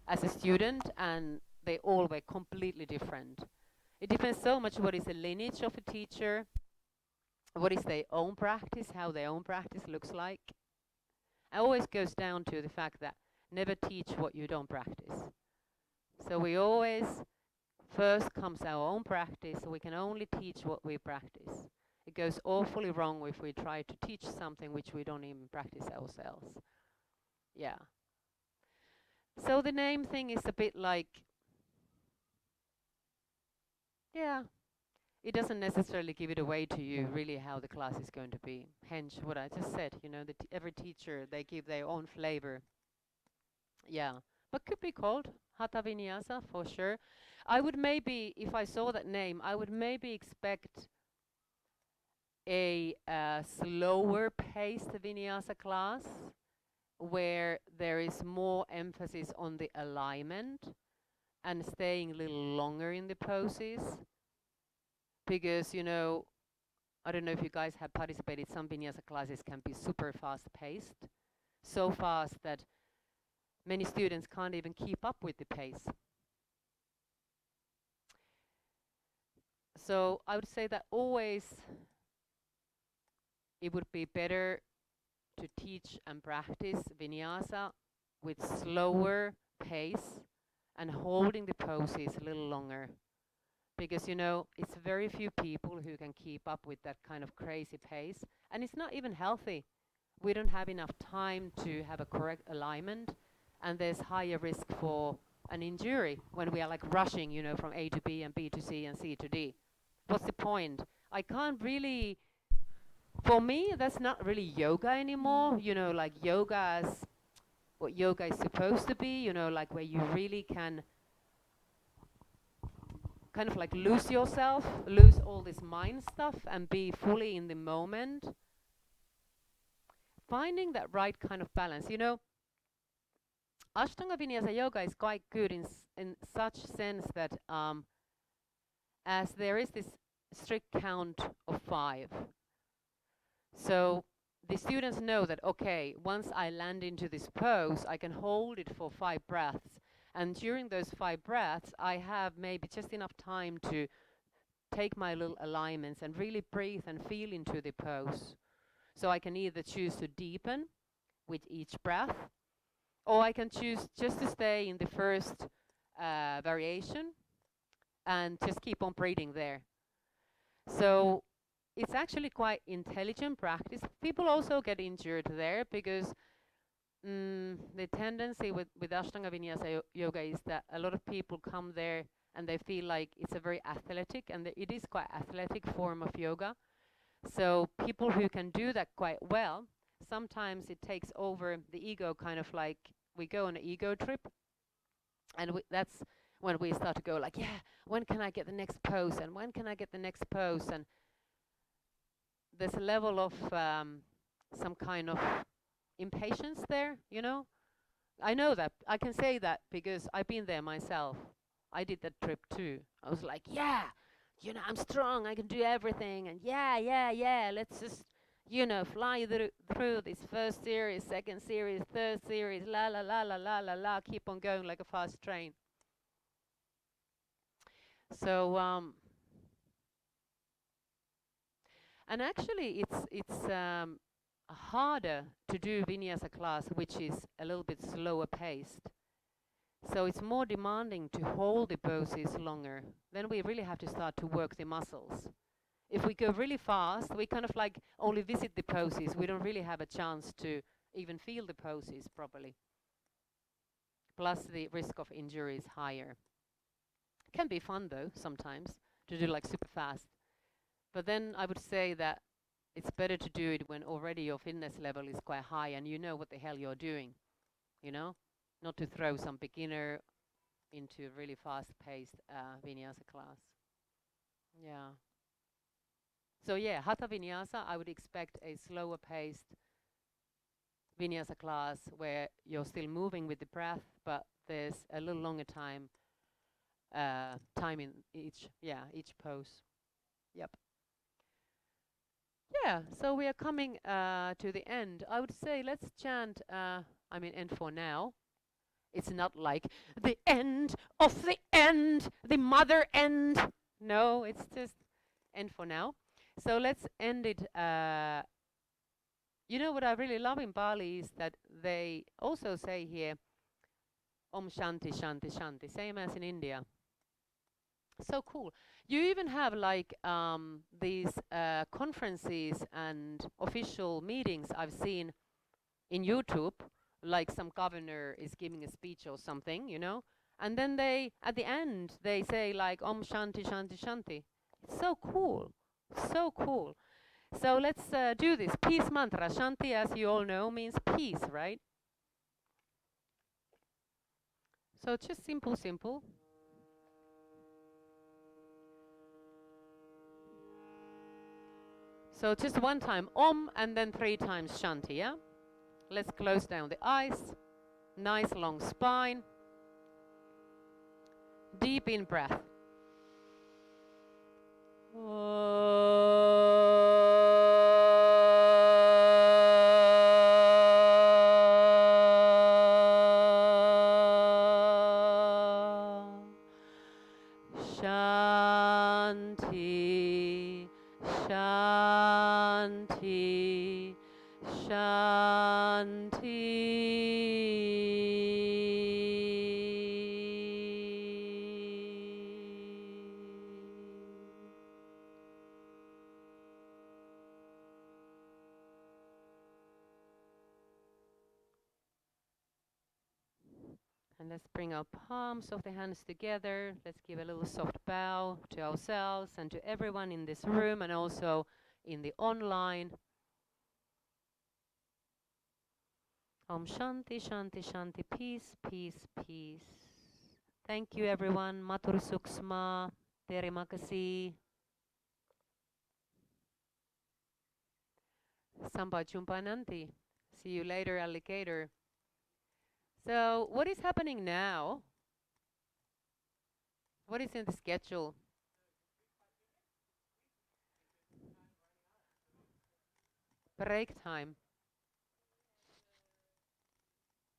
as a student, and they all were completely different. It depends so much what is the lineage of a teacher, what is their own practice, how their own practice looks like. It always goes down to the fact that never teach what you don't practice. So we always first comes our own practice, so we can only teach what we practice. It goes awfully wrong if we try to teach something which we don't even practice ourselves. Yeah. So the name thing is a bit like, yeah, it doesn't necessarily give it away to you really how the class is going to be. Hence what I just said, every teacher, they give their own flavor. Yeah, but could be called Hatha Vinyasa for sure. I would maybe, if I saw that name, I would maybe expect a slower paced vinyasa class where there is more emphasis on the alignment and staying a little longer in the poses, because I don't know if you guys have participated, some vinyasa classes can be super fast paced, so fast that many students can't even keep up with the pace. So I would say that always it would be better to teach and practice vinyasa with slower pace and holding the poses a little longer, because it's very few people who can keep up with that kind of crazy pace, and it's not even healthy. We don't have enough time to have a correct alignment, and there's higher risk for an injury when we are like rushing from A to B and B to C and C to D. What's the point? I can't really, for me, that's not really yoga anymore. Like yoga as what yoga is supposed to be, like where you really can kind of like lose yourself, lose all this mind stuff and be fully in the moment. Finding that right kind of balance. Ashtanga Vinyasa Yoga is quite good in such sense that as there is this strict count of 5. So the students know that, okay, once I land into this pose, I can hold it for 5 breaths. And during those 5 breaths, I have maybe just enough time to take my little alignments and really breathe and feel into the pose. So I can either choose to deepen with each breath, or I can choose just to stay in the first variation and just keep on breathing there. So it's actually quite intelligent practice. People also get injured there because the tendency with Ashtanga Vinyasa Yoga is that a lot of people come there and they feel like it's a very athletic, and it is quite athletic form of yoga. So people who can do that quite well, sometimes it takes over the ego, kind of like we go on an ego trip, and that's when we start to go like, yeah, when can I get the next pose, and when can I get the next pose, and there's a level of some kind of impatience there, you know. I know that. I can say that because I've been there myself. I did that trip too. I was like, yeah, you know, I'm strong. I can do everything. And yeah. Let's just, you know, fly through this first series, second series, third series, la la la la la la la. Keep on going like a fast train. So, and actually, it's harder to do vinyasa class, which is a little bit slower paced. So it's more demanding to hold the poses longer. Then we really have to start to work the muscles. If we go really fast, we kind of like only visit the poses. We don't really have a chance to even feel the poses properly. Plus the risk of injury is higher. Can be fun though, sometimes, to do like super fast. But then I would say that it's better to do it when already your fitness level is quite high and you know what the hell you're doing, you know? Not to throw some beginner into a really fast-paced vinyasa class. Yeah. So yeah, Hatha Vinyasa, I would expect a slower-paced vinyasa class where you're still moving with the breath, but there's a little longer time in each pose. Yep. Yeah, so we are coming to the end. I would say let's chant, end for now. It's not like the end of the end, the mother end. No, it's just end for now. So let's end it. You know what I really love in Bali is that they also say here, Om Shanti, Shanti, Shanti, same as in India. So cool. You even have like these conferences and official meetings I've seen in YouTube, like some governor is giving a speech or something, you know, and then they, at the end, they say like Om Shanti, Shanti, Shanti. It's so cool. So cool. So let's do this. Peace mantra. Shanti, as you all know, means peace, right? So just simple, simple. So just one time Om and then 3 times Shanti, yeah? Let's close down the eyes. Nice long spine. Deep in breath. Shanti, Shanti, And let's bring our palms of the hands together. Let's give a little soft bow to ourselves and to everyone in this room and also in the online. Om Shanti, Shanti, Shanti, peace, peace, peace. Thank you everyone. Matur Suksma, terima kasih. Sampai jumpa nanti. See you later, alligator. So, what is happening now? What is in the schedule? Break time.